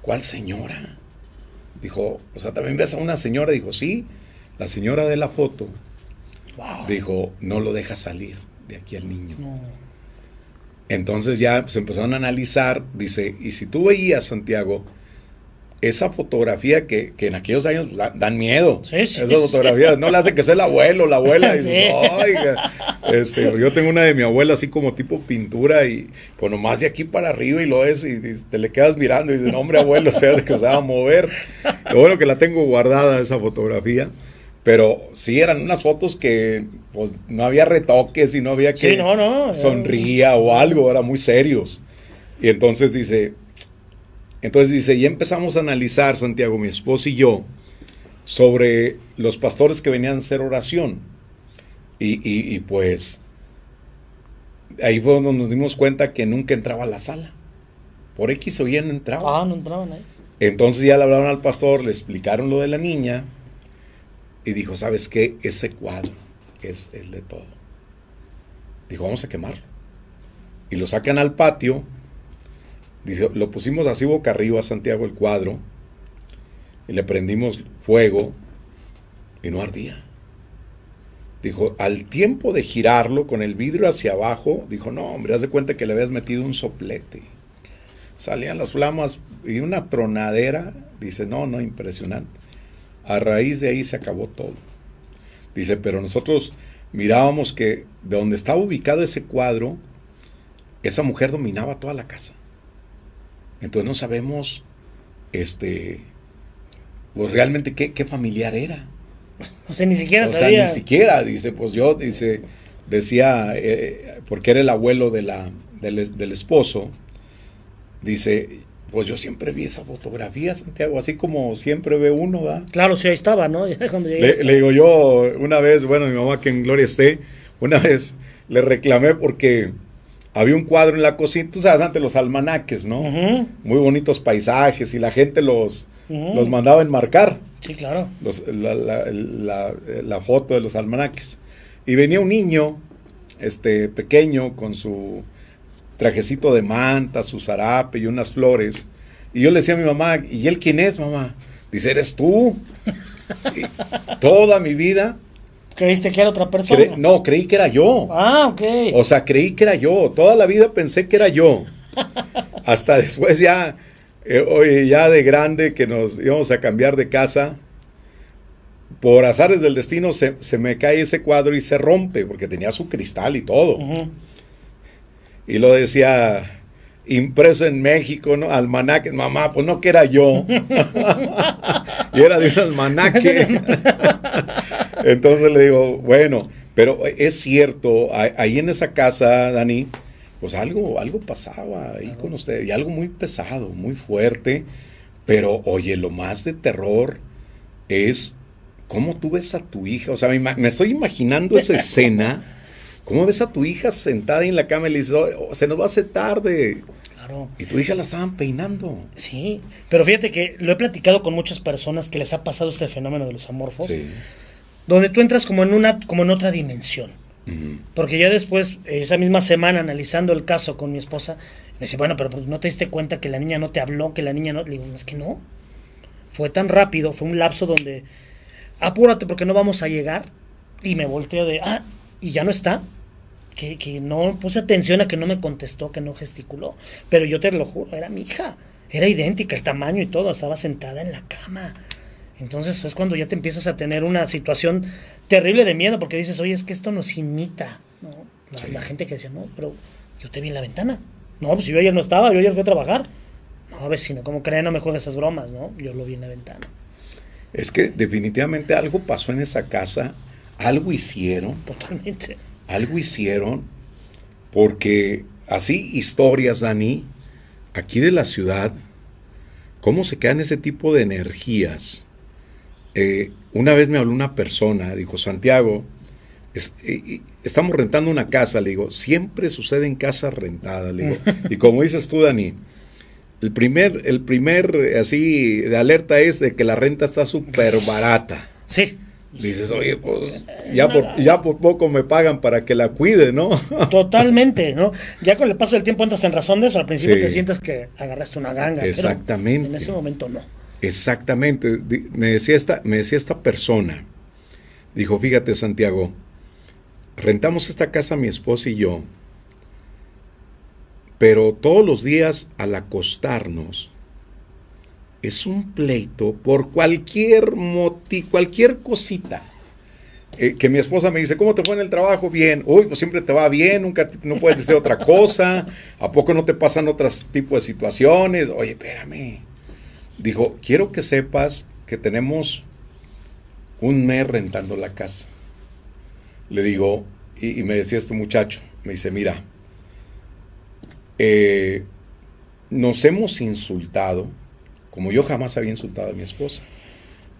¿Cuál señora? Dijo, o sea, ¿también ves a una señora? Dijo, sí, la señora de la foto. Wow. Dijo, no lo deja salir de aquí al niño. No. Entonces ya se empezaron a analizar, dice, y si tú veías, Santiago, esa fotografía que en aquellos años dan miedo, esas fotografías, no le hace que sea el abuelo, la abuela, y dices, oiga, Yo tengo una de mi abuela así como tipo pintura y pues nomás de aquí para arriba y lo ves y te le quedas mirando y dices, no hombre abuelo, o sea, que se va a mover. Lo bueno que la tengo guardada esa fotografía, pero sí eran unas fotos que pues no había retoques y no había que sonría o algo, eran muy serios. Y entonces dice, y empezamos a analizar, Santiago, mi esposa y yo, sobre los pastores que venían a hacer oración. Y pues ahí fue donde nos dimos cuenta que nunca entraba a la sala. Por X o Y no entraba. No entraban ahí. Entonces ya le hablaron al pastor, le explicaron lo de la niña y dijo, ¿sabes qué? Ese cuadro es el de todo. Dijo, vamos a quemarlo. Y lo sacan al patio. Dice, lo pusimos así boca arriba, Santiago, el cuadro, y le prendimos fuego y no ardía. Dijo, al tiempo de girarlo con el vidrio hacia abajo, dijo, no, hombre, haz de cuenta que le habías metido un soplete. Salían las flamas y una tronadera. Dice, no, impresionante. A raíz de ahí se acabó todo. Dice, pero nosotros mirábamos que de donde estaba ubicado ese cuadro, esa mujer dominaba toda la casa. Entonces no sabemos, pues realmente qué familiar era. O sea, ni siquiera sabía. O sea, ni siquiera, dice, pues yo, decía, porque era el abuelo del esposo, dice, pues yo siempre vi esa fotografía, Santiago, así como siempre ve uno, ¿verdad? Claro, sí, ahí estaba, ¿no? Cuando le digo yo, una vez, bueno, mi mamá que en gloria esté, una vez le reclamé porque había un cuadro en la cocina, tú sabes, antes los almanaques, ¿no? Uh-huh. Muy bonitos paisajes y la gente los mandaba enmarcar. Sí, claro. La foto de los almanaques. Y venía un niño, pequeño, con su trajecito de manta, su zarape y unas flores. Y yo le decía a mi mamá, ¿y él quién es, mamá? Dice, ¿eres tú? Y toda mi vida... ¿Creíste que era otra persona? Creí que era yo. Ah, ok. O sea, creí que era yo. Toda la vida pensé que era yo. Hasta después ya de grande que nos íbamos a cambiar de casa, por azares del destino se me cae ese cuadro y se rompe, porque tenía su cristal y todo. Uh-huh. Y lo decía, impreso en México, ¿no? Almanaque, mamá, pues no que era yo. Y era de un almanaque. Entonces le digo, bueno, pero es cierto, ahí en esa casa, Dani, pues algo pasaba ahí con usted, y algo muy pesado, muy fuerte, pero oye, lo más de terror es cómo tú ves a tu hija, o sea, me estoy imaginando esa escena, cómo ves a tu hija sentada ahí en la cama y le dices, se nos va a hacer tarde. Claro. Y tu hija la estaban peinando. Sí, pero fíjate que lo he platicado con muchas personas que les ha pasado este fenómeno de los amorfos, sí, donde tú entras como en otra dimensión. Uh-huh. Porque ya después, esa misma semana, analizando el caso con mi esposa, me dice, bueno, pero ¿no te diste cuenta que la niña no te habló, que la niña no? Le digo, es que no. Fue tan rápido, fue un lapso donde, apúrate porque no vamos a llegar. Y me volteo y ya no está. Que no puse atención a que no me contestó, que no gesticuló. Pero yo te lo juro, era mi hija. Era idéntica, el tamaño y todo, estaba sentada en la cama. Entonces es cuando ya te empiezas a tener una situación terrible de miedo, porque dices, oye, es que esto nos imita, ¿no? La gente que decía, no, pero yo te vi en la ventana. No, pues yo ayer no estaba, yo ayer fui a trabajar. No, vecino, ¿cómo creen? No me juegues esas bromas, ¿no? Yo lo vi en la ventana. Es que definitivamente algo pasó en esa casa, algo hicieron. Totalmente. Algo hicieron, porque así historias, Dani, aquí de la ciudad, cómo se quedan ese tipo de energías. Una vez me habló una persona, dijo, Santiago, estamos rentando una casa, le digo, siempre sucede en casas rentadas, le digo, y como dices tú, Dani, el primer así de alerta es de que la renta está súper barata. Sí. Dices, oye, pues ya por poco me pagan para que la cuide, ¿no? Totalmente, ¿no? Ya con el paso del tiempo entras en razón de eso, al principio te sientes que agarraste una ganga. Exactamente. Pero en ese momento no. Exactamente. Me decía esta persona, dijo, fíjate, Santiago, rentamos esta casa mi esposa y yo, pero todos los días al acostarnos es un pleito por cualquier motivo, cualquier cosita. que mi esposa me dice, ¿cómo te fue en el trabajo? Bien. Uy, pues siempre te va bien, nunca no puedes decir otra cosa. ¿A poco no te pasan otros tipos de situaciones? Oye, espérame. Dijo, quiero que sepas que tenemos un mes rentando la casa. Le digo, y me decía este muchacho, me dice, mira, nos hemos insultado, como yo jamás había insultado a mi esposa,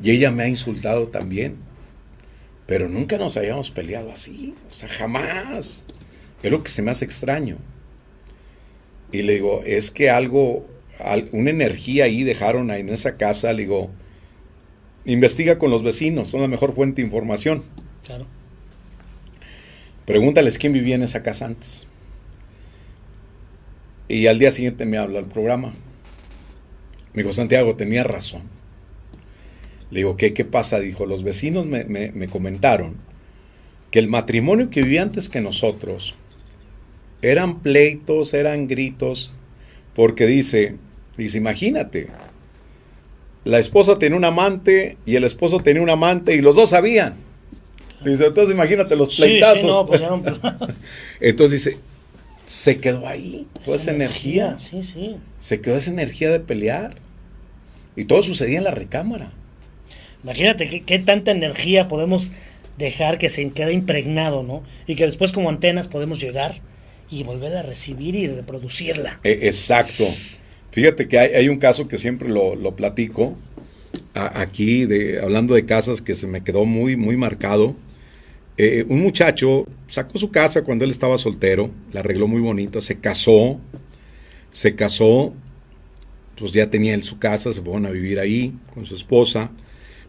y ella me ha insultado también, pero nunca nos habíamos peleado así, o sea, jamás. Es lo que se me hace extraño. Y le digo, es que una energía ahí dejaron ahí en esa casa. Le digo, investiga con los vecinos, son la mejor fuente de información. Claro. Pregúntales quién vivía en esa casa antes. Y al día siguiente me habla el programa. Me dijo, Santiago, tenía razón. Le digo, ¿qué pasa? Dijo, los vecinos me comentaron que el matrimonio que vivía antes que nosotros eran pleitos, eran gritos, porque dice, imagínate, la esposa tenía un amante y el esposo tenía un amante y los dos sabían. Dice, entonces imagínate los pleitazos. Sí, no, pues ya no. Entonces dice, se quedó ahí toda esa energía. Sí. Se quedó esa energía de pelear. Y todo sucedía en la recámara. Imagínate qué tanta energía podemos dejar que se quede impregnado, ¿no? Y que después como antenas podemos llegar y volver a recibir y reproducirla. Exacto. Fíjate que hay un caso que siempre lo platico aquí, hablando de casas, que se me quedó muy, muy marcado. Un muchacho sacó su casa cuando él estaba soltero, la arregló muy bonito, se casó, pues ya tenía él su casa, se fueron a vivir ahí con su esposa,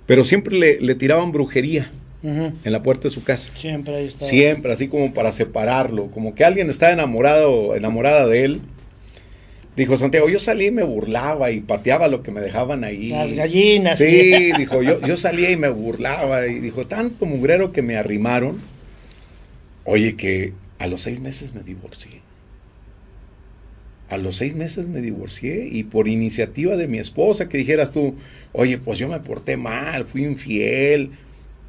pero siempre le tiraban brujería en la puerta de su casa. Siempre ahí estaba. Siempre, así como para separarlo, como que alguien estaba enamorada de él. Dijo, Santiago, yo salí y me burlaba y pateaba lo que me dejaban ahí. Las gallinas. Sí, dijo, yo salía y me burlaba. Y dijo, tanto mugrero que me arrimaron. Oye, que a los 6 meses me divorcié. A los 6 meses me divorcié y por iniciativa de mi esposa, que dijeras tú, oye, pues yo me porté mal, fui infiel.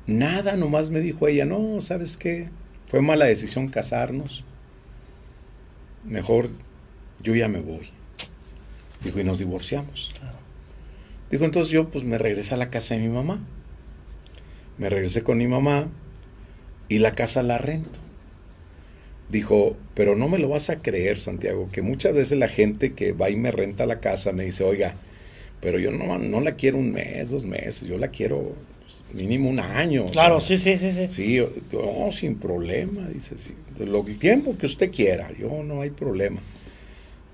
Nada, nomás me dijo ella, no, ¿sabes qué? Fue mala decisión casarnos. Mejor yo ya me voy. Dijo, y nos divorciamos. Claro. Dijo, entonces yo pues me regresé a la casa de mi mamá. Me regresé con mi mamá y la casa la rento. Dijo, pero no me lo vas a creer, Santiago, que muchas veces la gente que va y me renta la casa me dice, oiga, pero yo no la quiero 1 mes, 2 meses, yo la quiero pues, mínimo 1 año. Claro, o sea, sí. Sí, no, sin problema, dice, sí, el tiempo que usted quiera, yo no hay problema.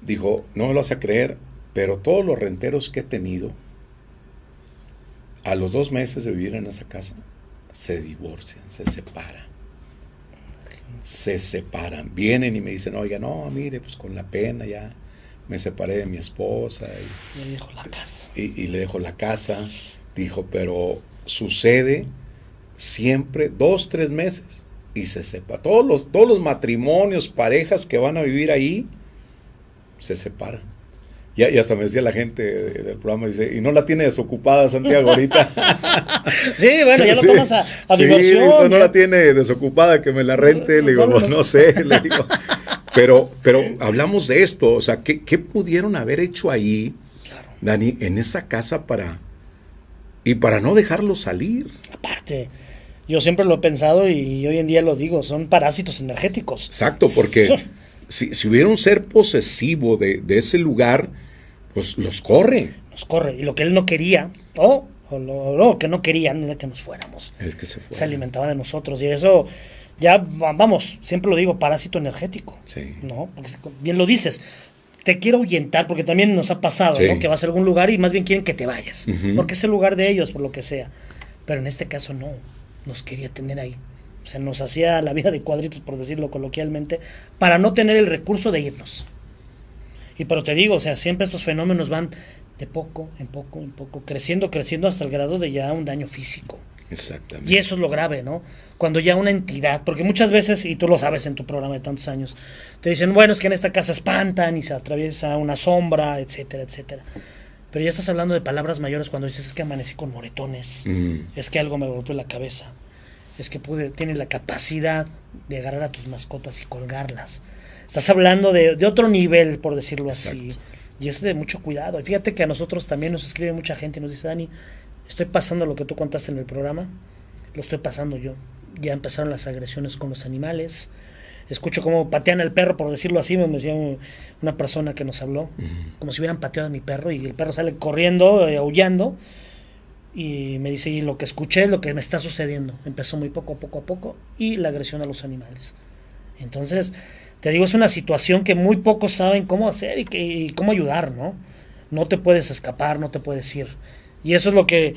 Dijo, no me lo vas a creer, pero todos los renteros que he tenido, a los 2 meses de vivir en esa casa, se divorcian, se separan, vienen y me dicen, oiga, no, mire, pues con la pena ya me separé de mi esposa. Y le dejo la casa. Y le dejo la casa. Dijo, pero sucede siempre 2, 3 meses y se separan. Todos los matrimonios, parejas que van a vivir ahí, se separan. Y hasta me decía la gente del programa, dice, y no la tiene desocupada Santiago ahorita. Sí, bueno, ya lo tomas a diversión. No la tiene desocupada, que me la rente. Le digo, no sé, le digo. Pero hablamos de esto, o sea, ¿qué pudieron haber hecho ahí, claro, Dani, en esa casa para no dejarlo salir? Aparte, yo siempre lo he pensado y hoy en día lo digo, son parásitos energéticos. Exacto, porque si hubiera un ser posesivo de ese lugar, pues los corre. Nos corre. Y lo que él no quería, o lo que no querían era que nos fuéramos. Es que se alimentaba de nosotros. Y eso, ya vamos, siempre lo digo, parásito energético. Sí. ¿No? Porque bien lo dices. Te quiero ahuyentar, porque también nos ha pasado, sí, ¿no? Que vas a algún lugar y más bien quieren que te vayas. Uh-huh. Porque es el lugar de ellos, por lo que sea. Pero en este caso no. Nos quería tener ahí. O sea, nos hacía la vida de cuadritos, por decirlo coloquialmente, para no tener el recurso de irnos. Y pero te digo, o sea, siempre estos fenómenos van de poco en poco, creciendo hasta el grado de ya un daño físico. Exactamente. Y eso es lo grave, ¿no? Cuando ya una entidad, porque muchas veces, y tú lo sabes en tu programa de tantos años, te dicen, bueno, es que en esta casa espantan y se atraviesa una sombra, etcétera, etcétera. Pero ya estás hablando de palabras mayores cuando dices, es que amanecí con moretones, es que algo me golpeó la cabeza. es que tiene la capacidad de agarrar a tus mascotas y colgarlas. Estás hablando de otro nivel, por decirlo así. Exacto. Y es de mucho cuidado. Y fíjate que a nosotros también nos escribe mucha gente y nos dice, Dani, estoy pasando lo que tú contaste en el programa, lo estoy pasando yo. Ya empezaron las agresiones con los animales. Escucho cómo patean al perro, por decirlo así, me decía una persona que nos habló, como si hubieran pateado a mi perro y el perro sale corriendo, aullando. Y me dice, y lo que escuché es lo que me está sucediendo. Empezó muy poco a poco y la agresión a los animales. Entonces, te digo, es una situación que muy pocos saben cómo hacer y cómo ayudar, ¿no? No te puedes escapar, no te puedes ir. Y eso es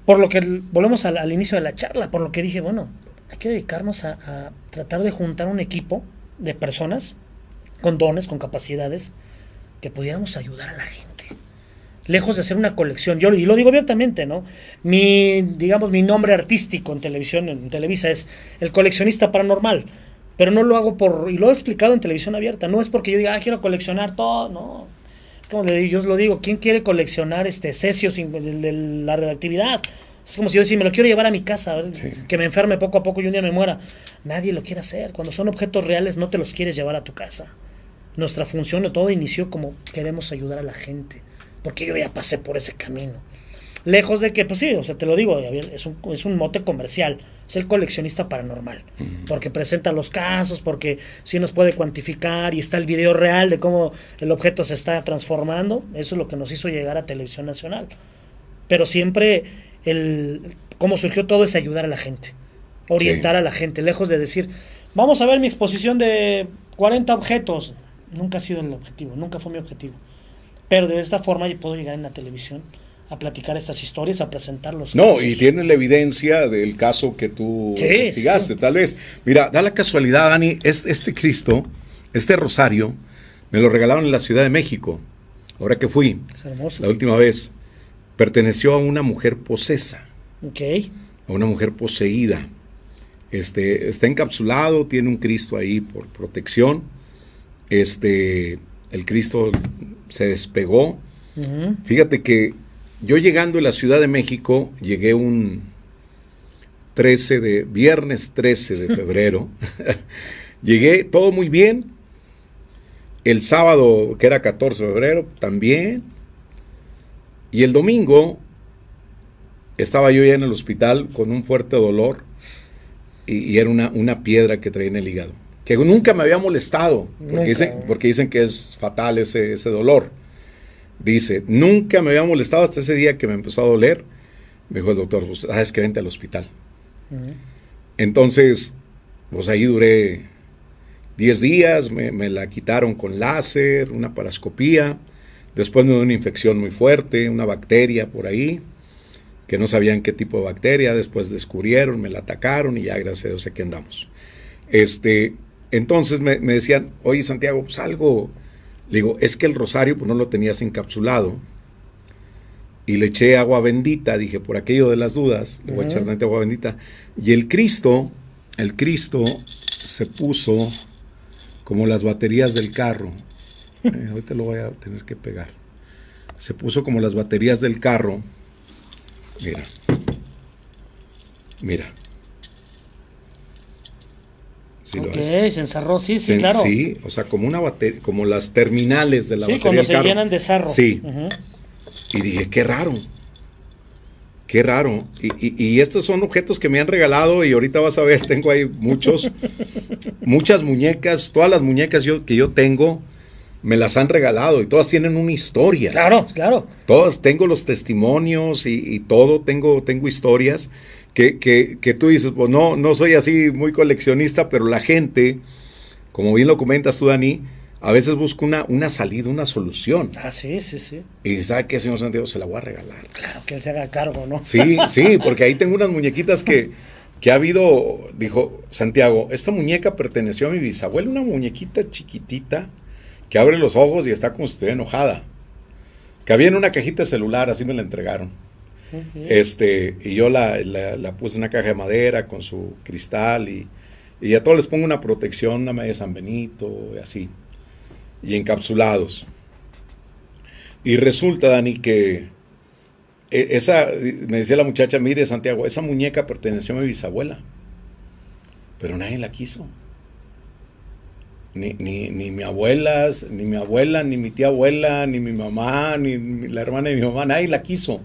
por lo que volvemos al inicio de la charla, por lo que dije, bueno, hay que dedicarnos a tratar de juntar un equipo de personas con dones, con capacidades, que pudiéramos ayudar a la gente. Lejos de hacer una colección, y lo digo abiertamente, ¿no? Mi nombre artístico en televisión, en Televisa, es el coleccionista paranormal, pero no lo hago y lo he explicado en televisión abierta, no es porque yo diga, quiero coleccionar todo, no. Es como yo lo digo, ¿quién quiere coleccionar cesios de la radioactividad? Es como si yo decía, me lo quiero llevar a mi casa, sí, que me enferme poco a poco y un día me muera. Nadie lo quiere hacer. Cuando son objetos reales no te los quieres llevar a tu casa. Nuestra función, todo inició como queremos ayudar a la gente, porque yo ya pasé por ese camino. Lejos de que, pues sí, o sea, te lo digo, es un mote comercial, es el coleccionista paranormal, porque presenta los casos, porque sí nos puede cuantificar y está el video real de cómo el objeto se está transformando. Eso es lo que nos hizo llegar a Televisión Nacional. Pero siempre cómo surgió todo es ayudar a la gente, orientar a la gente, lejos de decir, vamos a ver mi exposición de 40 objetos. Nunca ha sido el objetivo, nunca fue mi objetivo. Pero de esta forma yo puedo llegar en la televisión a platicar estas historias, a presentar los casos. Y tiene la evidencia del caso que tú investigaste, tal vez. Mira, da la casualidad, Dani, este Cristo, este rosario, me lo regalaron en la Ciudad de México, ahora que fui, es hermoso. La última vez. Perteneció a una mujer posesa, a una mujer poseída. Está encapsulado, tiene un Cristo ahí por protección. El Cristo se despegó. Fíjate que yo llegando a la Ciudad de México, llegué un viernes 13 de febrero. Llegué todo muy bien. El sábado, que era 14 de febrero, también. Y el domingo estaba yo ya en el hospital con un fuerte dolor y era una piedra que traía en el hígado, que nunca me había molestado, porque dicen que es fatal ese dolor. Dice, nunca me había molestado hasta ese día que me empezó a doler. Me dijo el doctor, pues sabes que vente al hospital. Entonces, pues ahí duré 10 días, me la quitaron con láser, una paroscopía. Después me dio una infección muy fuerte, una bacteria por ahí, que no sabían qué tipo de bacteria. Después descubrieron, me la atacaron y ya, gracias a Dios, aquí andamos. Entonces me decían, oye, Santiago, pues algo. Le digo, es que el rosario pues no lo tenías encapsulado. Y le eché agua bendita, dije, por aquello de las dudas, le voy a echar tanta agua bendita. Y el Cristo se puso como las baterías del carro. Ahorita lo voy a tener que pegar. Se puso como las baterías del carro. Mira. ¿Sí lo ves? Se encerró, sí, claro. Sí, o sea, como una batería, como las terminales de la batería cuando del carro. se llenan de sarro. Sí. Y dije, qué raro. Y estos son objetos que me han regalado y ahorita vas a ver, tengo ahí muchas muñecas, todas las muñecas que yo tengo, me las han regalado y todas tienen una historia. Claro. Todas, tengo los testimonios y todo, tengo historias que tú dices, pues no soy así muy coleccionista, pero la gente, como bien lo comentas tú, Dani, a veces busca una salida, una solución. Sí. Y ¿sabe qué, señor Santiago? Se la voy a regalar. Claro, que él se haga cargo, ¿no? Sí, porque ahí tengo unas muñequitas que ha habido, dijo Santiago, esta muñeca perteneció a mi bisabuela, una muñequita chiquitita, que abre los ojos y está como si estuviera enojada. Que había en una cajita de celular, así me la entregaron. Y yo la puse en una caja de madera con su cristal y a todos les pongo una protección, una medalla de San Benito, y así, y encapsulados. Y resulta, Dani, que me decía la muchacha, mire, Santiago, esa muñeca perteneció a mi bisabuela. pero nadie la quiso. Ni mi abuela, ni mi tía abuela, ni mi mamá, ni la hermana de mi mamá, nadie la quiso.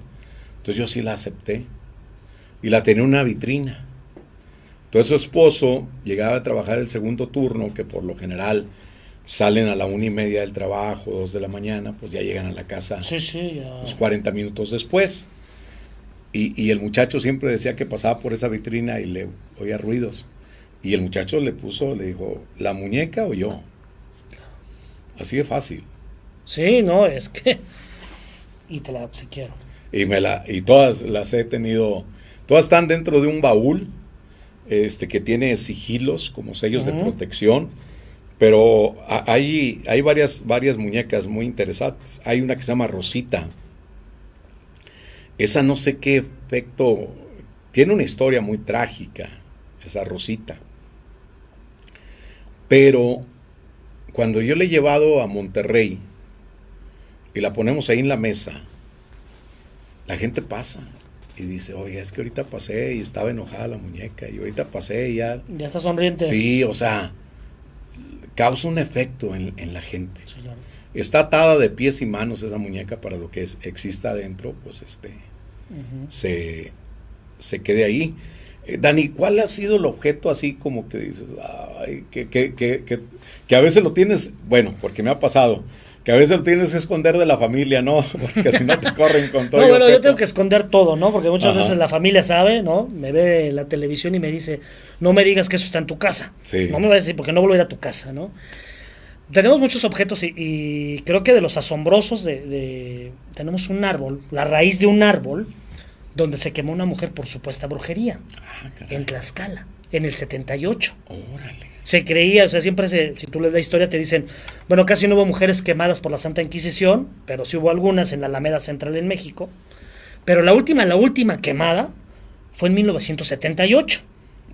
Entonces yo sí la acepté y la tenía en una vitrina. Entonces su esposo llegaba a trabajar el segundo turno, que por lo general salen a la 1:30 del trabajo, 2 de la mañana, pues ya llegan a la casa unos 40 minutos después. Y el muchacho siempre decía que pasaba por esa vitrina y le oía ruidos. Y el muchacho le dijo, ¿la muñeca o yo? Así de fácil. Sí, no, es que... Y te la obsequiaron. Y todas las he tenido, todas están dentro de un baúl, que tiene sigilos, como sellos de protección, pero hay varias muñecas muy interesantes. Hay una que se llama Rosita. Esa no sé qué efecto, tiene una historia muy trágica, esa Rosita. Pero cuando yo le he llevado a Monterrey y la ponemos ahí en la mesa, la gente pasa y dice, oye, es que ahorita pasé y estaba enojada la muñeca, y ahorita pasé y ya... Ya está sonriente. Sí, o sea, causa un efecto en la gente. Sí, claro. Está atada de pies y manos esa muñeca para lo que exista adentro, pues se quede ahí. Dani, ¿cuál ha sido el objeto así como que dices, ay, que a veces lo tienes, bueno, porque me ha pasado, que a veces lo tienes que esconder de la familia, ¿no? Porque si no te corren con todo. No, bueno, yo tengo que esconder todo, ¿no? Porque muchas veces la familia sabe, ¿no? Me ve en la televisión y me dice, no me digas que eso está en tu casa. Sí. No me va a decir, porque no vuelvo a ir a tu casa, ¿no? Tenemos muchos objetos y creo que de los asombrosos tenemos un árbol, la raíz de un árbol, donde se quemó una mujer por supuesta brujería, en Tlaxcala, en el 78. Órale. Se creía, o sea, siempre si tú lees la historia te dicen, bueno, casi no hubo mujeres quemadas por la Santa Inquisición, pero sí hubo algunas en la Alameda Central en México, pero la última quemada fue en 1978,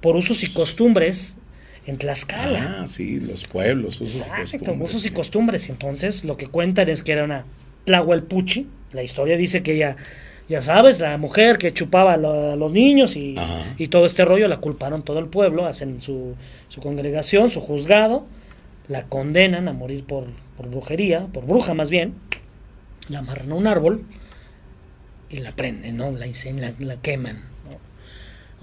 por usos y costumbres en Tlaxcala. Ah, sí, los pueblos, usos Exacto, y costumbres. usos y costumbres. Entonces, lo que cuentan es que era una Tlahuelpuchi. La historia dice que ella, ya sabes, la mujer que chupaba a los niños y todo este rollo, la culparon todo el pueblo, hacen su congregación, su juzgado, la condenan a morir por brujería, por bruja más bien, la amarran a un árbol y la prenden, ¿no? La queman, ¿no?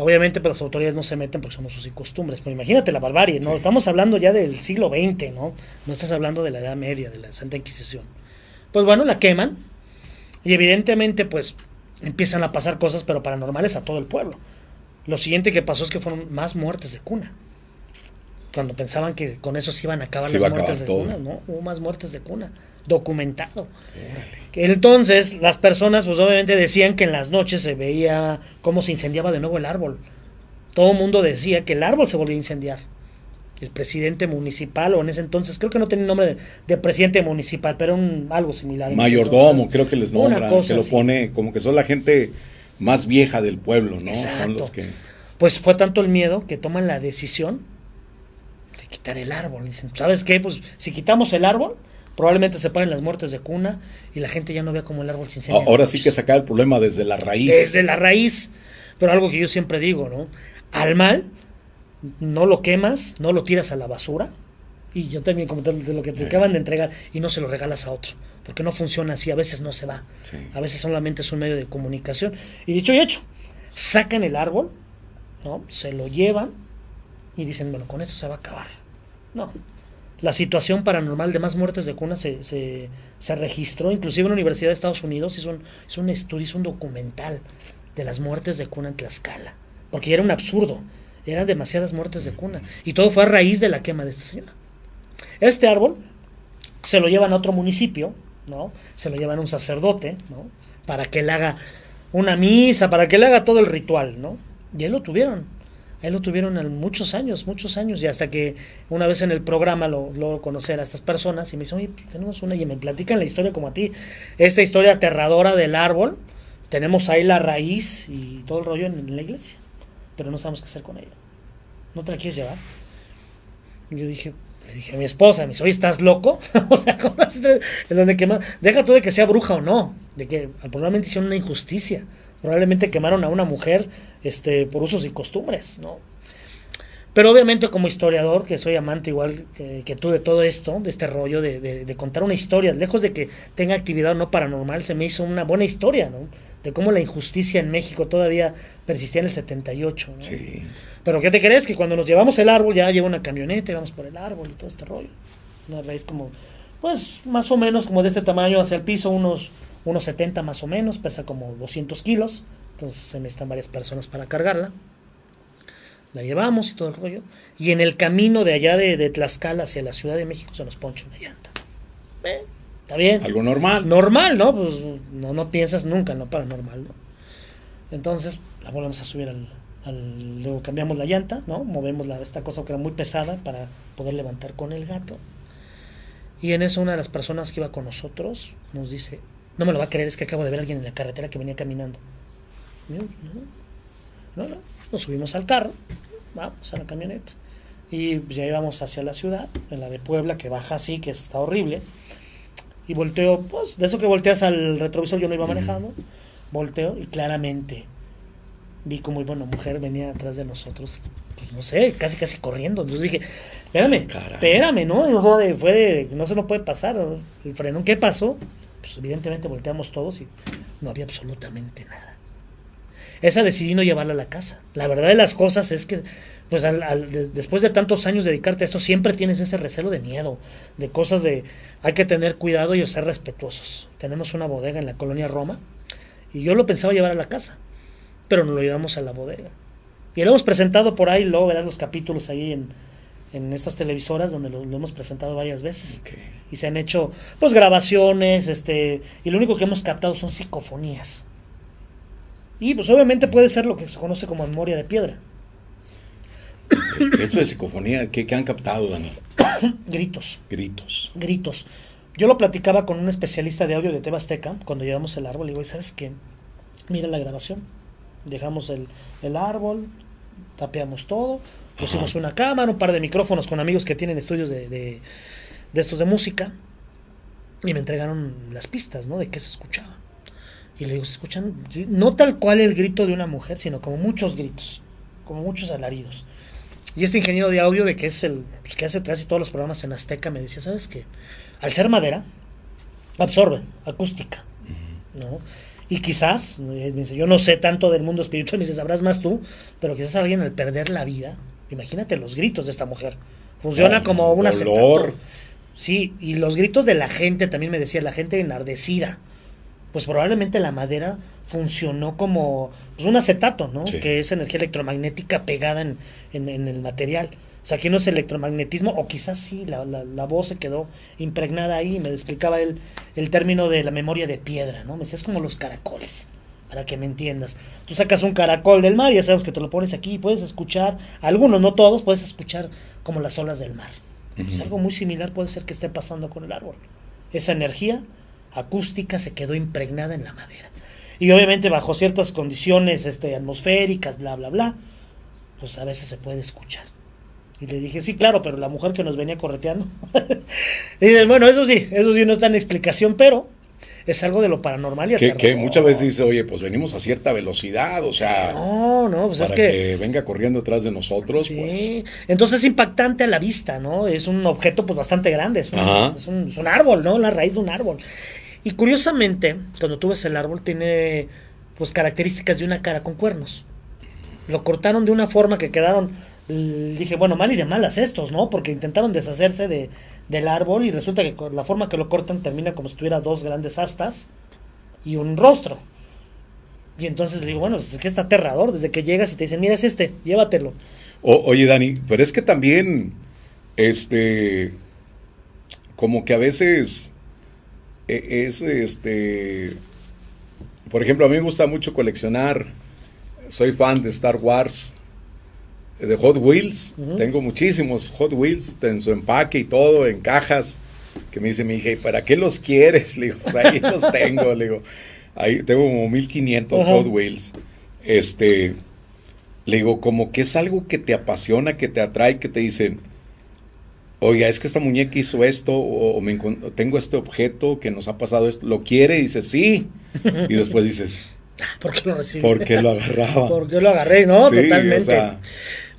Obviamente, pero las autoridades no se meten porque son usos y costumbres. Pero imagínate la barbarie, ¿no? Sí. Estamos hablando ya del siglo XX, ¿no? No estás hablando de la Edad Media, de la Santa Inquisición. Pues bueno, la queman y evidentemente, pues, empiezan a pasar cosas, pero paranormales a todo el pueblo. Lo siguiente que pasó es que fueron más muertes de cuna. Cuando pensaban que con eso se iban a acabar las muertes de cuna, ¿no? Hubo más muertes de cuna, documentado. Entonces, las personas, pues obviamente decían que en las noches se veía cómo se incendiaba de nuevo el árbol. Todo el mundo decía que el árbol se volvía a incendiar. El presidente municipal, o en ese entonces, creo que no tenía nombre de presidente municipal, pero algo similar. Mayordomo, creo que les nombran, que lo así. Pone como que son la gente más vieja del pueblo, ¿no? Exacto. Son los que... Pues fue tanto el miedo que toman la decisión de quitar el árbol. Dicen, ¿sabes qué? Pues si quitamos el árbol, probablemente se paren las muertes de cuna y la gente ya no vea como el árbol se incendia. Ahora sí que sacar el problema desde la raíz. Desde la raíz. Pero algo que yo siempre digo, ¿no? Al mal, no lo quemas, no lo tiras a la basura. Y yo también, como de lo que te acaban de entregar, y no se lo regalas a otro. Porque no funciona así, a veces no se va. Sí. A veces solamente es un medio de comunicación. Y dicho y hecho, sacan el árbol, ¿no? Se lo llevan y dicen, bueno, con esto se va a acabar. No. La situación paranormal de más muertes de cuna se registró, inclusive en la Universidad de Estados Unidos hizo un estudio, hizo un documental de las muertes de cuna en Tlaxcala, porque era un absurdo, eran demasiadas muertes de cuna, y todo fue a raíz de la quema de esta señora. Este árbol se lo llevan a otro municipio, ¿no? Se lo llevan a un sacerdote, ¿no? Para que le haga una misa, para que le haga todo el ritual, ¿no? Y él lo tuvieron muchos años, y hasta que una vez en el programa lo conocer a estas personas y me dicen, oye, tenemos una, y me platican la historia como a ti, esta historia aterradora del árbol, tenemos ahí la raíz y todo el rollo en la iglesia, pero no sabemos qué hacer con ella. ¿No te la quieres llevar? Y yo le dije a mi esposa, me dice, oye, ¿estás loco? O sea, ¿cómo vas a en donde quema? Deja tú de que sea bruja o no, de que probablemente hicieron una injusticia, probablemente quemaron a una mujer por usos y costumbres, ¿no? Pero obviamente como historiador, que soy amante igual que tú de todo esto, de este rollo de contar una historia, lejos de que tenga actividad no paranormal, se me hizo una buena historia, ¿no? De cómo la injusticia en México todavía persistía en el 78, ¿no? Sí. Pero ¿qué te crees? Que cuando nos llevamos el árbol, ya lleva una camioneta y vamos por el árbol y todo este rollo. Una raíz como, pues más o menos como de este tamaño hacia el piso, unos 70 más o menos, pesa como 200 kilos, entonces se necesitan varias personas para cargarla. La llevamos y todo el rollo. Y en el camino de allá de Tlaxcala hacia la Ciudad de México se nos poncha una llanta. Está bien. Algo normal. Normal, ¿no? Pues no piensas nunca en lo paranormal, ¿no? Entonces la volvemos a subir luego cambiamos la llanta, ¿no? Movemos esta cosa que era muy pesada para poder levantar con el gato. Y en eso una de las personas que iba con nosotros nos dice, no me lo va a creer, es que acabo de ver a alguien en la carretera que venía caminando. No. Nos subimos al carro, vamos a la camioneta y ya íbamos hacia la ciudad, en la de Puebla, que baja así, que está horrible, y volteo, pues de eso que volteas al retrovisor, yo no iba manejando, volteo y claramente vi como iba una mujer, venía atrás de nosotros, pues no sé, casi corriendo. Entonces dije, espérame, ¿no? No se lo puede pasar, el frenón, ¿qué pasó? Pues evidentemente volteamos todos y no había absolutamente nada. Esa decidí no llevarla a la casa. La verdad de las cosas es que, pues después de tantos años dedicarte a esto, siempre tienes ese recelo de miedo, de cosas hay que tener cuidado y ser respetuosos. Tenemos una bodega en la colonia Roma y yo lo pensaba llevar a la casa, pero no lo llevamos a la bodega. Y lo hemos presentado por ahí, luego verás los capítulos ahí en estas televisoras donde lo hemos presentado varias veces. Okay. Y se han hecho pues grabaciones, y lo único que hemos captado son psicofonías. Y pues obviamente puede ser lo que se conoce como memoria de piedra. Esto de psicofonía, ¿qué han captado, Dani? Gritos. Gritos. Yo lo platicaba con un especialista de audio de TV Azteca cuando llevamos el árbol. Le digo, ¿sabes qué? Mira la grabación. Dejamos el árbol, tapeamos todo, pusimos una cámara, un par de micrófonos con amigos que tienen estudios de estos de música, y me entregaron las pistas, ¿no? De qué se escuchaba. Y le digo, se escuchan, no tal cual el grito de una mujer, sino como muchos gritos, como muchos alaridos. Y este ingeniero de audio, de que es que hace casi todos los programas en Azteca, me decía, ¿sabes qué? Al ser madera, absorbe acústica, ¿no? Y quizás, me dice, yo no sé tanto del mundo espiritual, me dice, sabrás más tú, pero quizás alguien al perder la vida, imagínate los gritos de esta mujer, funciona como un acetato. Sí, y los gritos de la gente, también me decía, la gente enardecida, pues probablemente la madera funcionó como pues un acetato, ¿no? Sí. Que es energía electromagnética pegada en el material. O sea, aquí no es electromagnetismo, o quizás sí, la voz se quedó impregnada ahí. Me explicaba él el término de la memoria de piedra, ¿no? Me decía, es como los caracoles, para que me entiendas. Tú sacas un caracol del mar, ya sabes que te lo pones aquí y puedes escuchar, algunos, no todos, puedes escuchar como las olas del mar. Pues algo muy similar puede ser que esté pasando con el árbol. Esa energía acústica se quedó impregnada en la madera. Y obviamente bajo ciertas condiciones atmosféricas, bla, bla, bla, pues a veces se puede escuchar. Y le dije, sí, claro, pero la mujer que nos venía correteando. Y dicen, bueno, eso sí no está en explicación, pero es algo de lo paranormal y aterrador. Que muchas veces dice, oye, pues venimos a cierta velocidad, o sea, no, pues para es que venga corriendo atrás de nosotros, sí. Pues. Entonces es impactante a la vista, ¿no? Es un objeto pues bastante grande, es un árbol, ¿no? La raíz de un árbol. Y curiosamente, cuando tú ves el árbol, tiene pues características de una cara con cuernos. Lo cortaron de una forma que quedaron, dije, bueno, mal y de malas estos, ¿no? Porque intentaron deshacerse del árbol y resulta que la forma que lo cortan termina como si tuviera dos grandes astas y un rostro. Y entonces le digo, bueno, es que está aterrador desde que llegas y te dicen, mira, es llévatelo. Oye, Dani, pero es que también, como que a veces por ejemplo, a mí me gusta mucho coleccionar, soy fan de Star Wars, de Hot Wheels, tengo muchísimos Hot Wheels en su empaque y todo, en cajas, que me dice mi hija, ¿y para qué los quieres? Le digo, pues ahí los tengo, le digo, ahí tengo como 1500 Hot Wheels, le digo, como que es algo que te apasiona, que te atrae, que te dicen, oiga, es que esta muñeca hizo esto, o tengo este objeto que nos ha pasado esto, ¿lo quiere? Y dices, sí, y después dices, ¿por qué lo recibí? ¿Por qué lo agarraba? ¿Por qué lo agarré? No, sí, totalmente. O sea,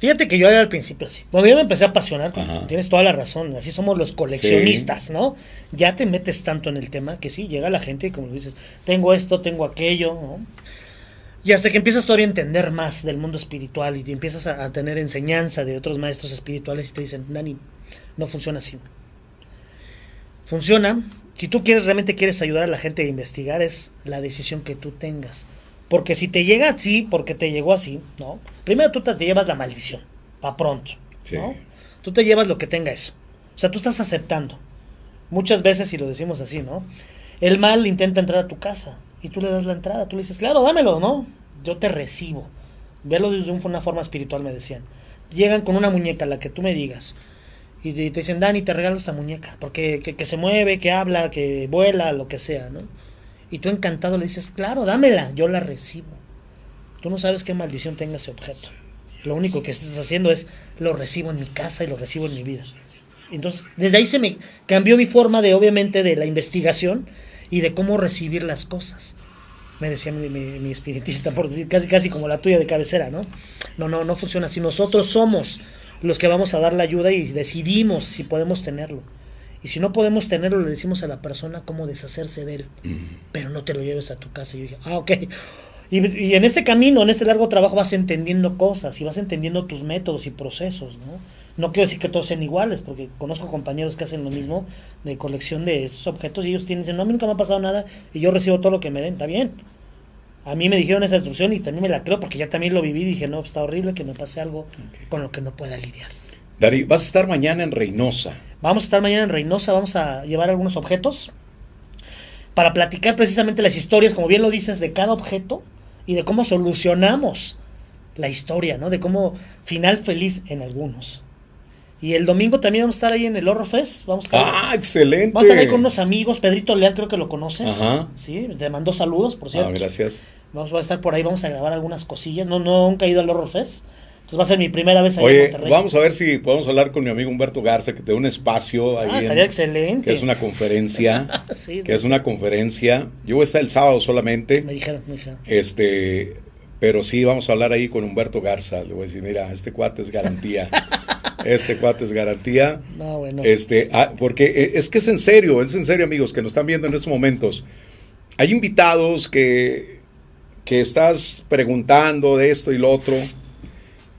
Fíjate que yo era al principio así. Cuando yo me empecé a apasionar, Ajá. tienes toda la razón, así somos los coleccionistas, ¿no? Ya te metes tanto en el tema que sí, llega la gente y como dices, tengo esto, tengo aquello, ¿no? Y hasta que empiezas todavía a entender más del mundo espiritual y te empiezas a tener enseñanza de otros maestros espirituales y te dicen, Dani, no funciona así. Funciona, si tú realmente quieres ayudar a la gente a investigar, es la decisión que tú tengas. Porque si te llega así, porque te llegó así, ¿no? Primero tú te llevas la maldición, pa' pronto, Sí. ¿no? Tú te llevas lo que tenga eso. O sea, tú estás aceptando. Muchas veces, y lo decimos así, ¿no? El mal intenta entrar a tu casa y tú le das la entrada, tú le dices, claro, dámelo, ¿no? Yo te recibo. Verlo desde una forma espiritual, me decían. Llegan con una muñeca, la que tú me digas, y te dicen, Dani, te regalo esta muñeca, porque que se mueve, que habla, que vuela, lo que sea, ¿no? Y tú encantado le dices, claro, dámela, yo la recibo. Tú no sabes qué maldición tenga ese objeto. Lo único que estás haciendo es, lo recibo en mi casa y lo recibo en mi vida. Entonces, desde ahí se me cambió mi forma de, obviamente, de la investigación y de cómo recibir las cosas. Me decía mi espiritista, por decir, casi como la tuya de cabecera, ¿no? No funciona así. Nosotros somos los que vamos a dar la ayuda y decidimos si podemos tenerlo. Y si no podemos tenerlo, le decimos a la persona cómo deshacerse de él. Pero no te lo lleves a tu casa. Y yo dije, ok. Y en este camino, en este largo trabajo, vas entendiendo cosas y vas entendiendo tus métodos y procesos, ¿no? No quiero decir que todos sean iguales, porque conozco compañeros que hacen lo mismo de colección de estos objetos y ellos dicen, no, a mí nunca me ha pasado nada y yo recibo todo lo que me den, está bien. A mí me dijeron esa instrucción y también me la creo porque ya también lo viví y dije, no, está horrible que me pase algo con lo que no pueda lidiar. Dari, vas a estar mañana en Reynosa. Vamos a estar mañana en Reynosa, vamos a llevar algunos objetos para platicar precisamente las historias, como bien lo dices, de cada objeto y de cómo solucionamos la historia, ¿no? De cómo final feliz en algunos. Y el domingo también vamos a estar ahí en el Horror Fest. Vamos a estar, excelente. vamos a estar ahí con unos amigos. Pedrito Leal, creo que lo conoces. Ajá. Sí, te mandó saludos, por cierto. Gracias. Vamos a estar por ahí, vamos a grabar algunas cosillas. Nunca he ido al Horror Fest. Entonces va a ser mi primera vez ahí en Oye, Monterrey. vamos a ver si podemos hablar con mi amigo Humberto Garza, que te dé un espacio ahí. Estaría excelente. Que es una conferencia. Sí, que es una conferencia. Yo voy a estar el sábado solamente. Me dijeron. Pero sí, vamos a hablar ahí con Humberto Garza. Le voy a decir, mira, este cuate es garantía. Este cuate es garantía. No, bueno. Porque es que es en serio, amigos, que nos están viendo en estos momentos. Hay invitados que estás preguntando de esto y lo otro,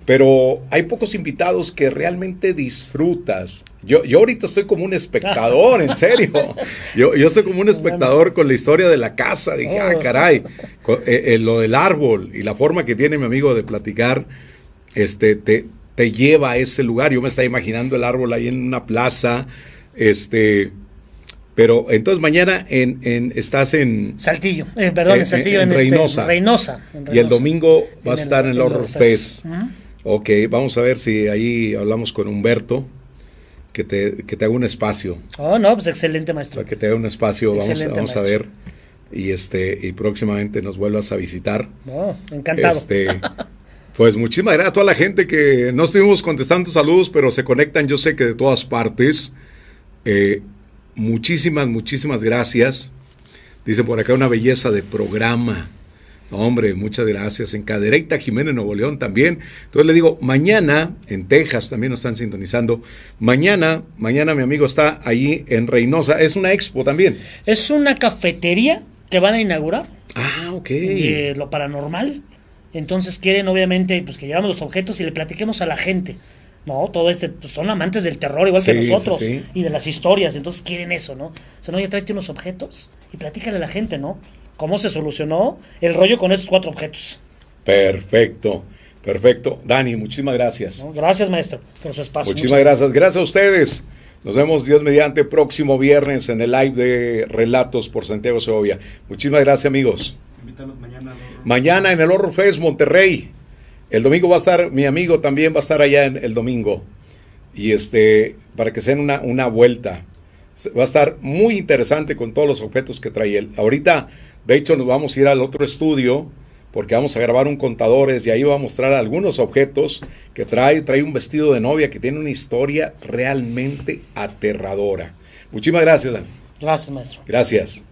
pero hay pocos invitados que realmente disfrutas. Yo ahorita estoy como un espectador, en serio. Yo estoy como un espectador con la historia de la casa. Dije, caray, lo del árbol y la forma que tiene mi amigo de platicar, te lleva a ese lugar. Yo me estaba imaginando el árbol ahí en una plaza, pero entonces mañana estás en Saltillo, en Saltillo, en Reynosa. Reynosa. Y el domingo vas a estar en el Horror Fest. Uh-huh. Ok, vamos a ver si ahí hablamos con Humberto, que te haga un espacio. Oh, no, pues excelente, maestro. Para que te haga un espacio, vamos a ver. Y próximamente nos vuelvas a visitar. Oh, encantado. Pues muchísimas gracias a toda la gente que no estuvimos contestando saludos, pero se conectan, yo sé que de todas partes. Muchísimas gracias. Dice por acá, una belleza de programa. Hombre, muchas gracias. En Cadereyta, Jiménez, Nuevo León también. Entonces le digo, mañana, en Texas también nos están sintonizando. Mañana mi amigo está allí en Reynosa. Es una expo también. Es una cafetería que van a inaugurar. Ok. Lo paranormal. Entonces quieren, obviamente, pues que llevamos los objetos y le platiquemos a la gente. No, pues son amantes del terror igual que nosotros, sí. Y de las historias, entonces quieren eso, ¿no? O sea, no, ya tráete unos objetos y platícale a la gente, ¿no? ¿Cómo se solucionó el rollo con estos 4 objetos? Perfecto. Dani, muchísimas gracias. No, gracias, maestro, por su espacio. Muchísimas gracias. Gracias a ustedes. Nos vemos, Dios mediante, próximo viernes en el live de Relatos por Santiago Segovia. Muchísimas gracias, amigos. Invítanos mañana en el Horror Fest Monterrey. El domingo va a estar, mi amigo también va a estar allá el domingo. Y para que se den una vuelta. Va a estar muy interesante con todos los objetos que trae él. Ahorita, de hecho, nos vamos a ir al otro estudio porque vamos a grabar un Contadores y ahí va a mostrar algunos objetos que trae un vestido de novia que tiene una historia realmente aterradora. Muchísimas gracias, Dan. Gracias, maestro. Gracias.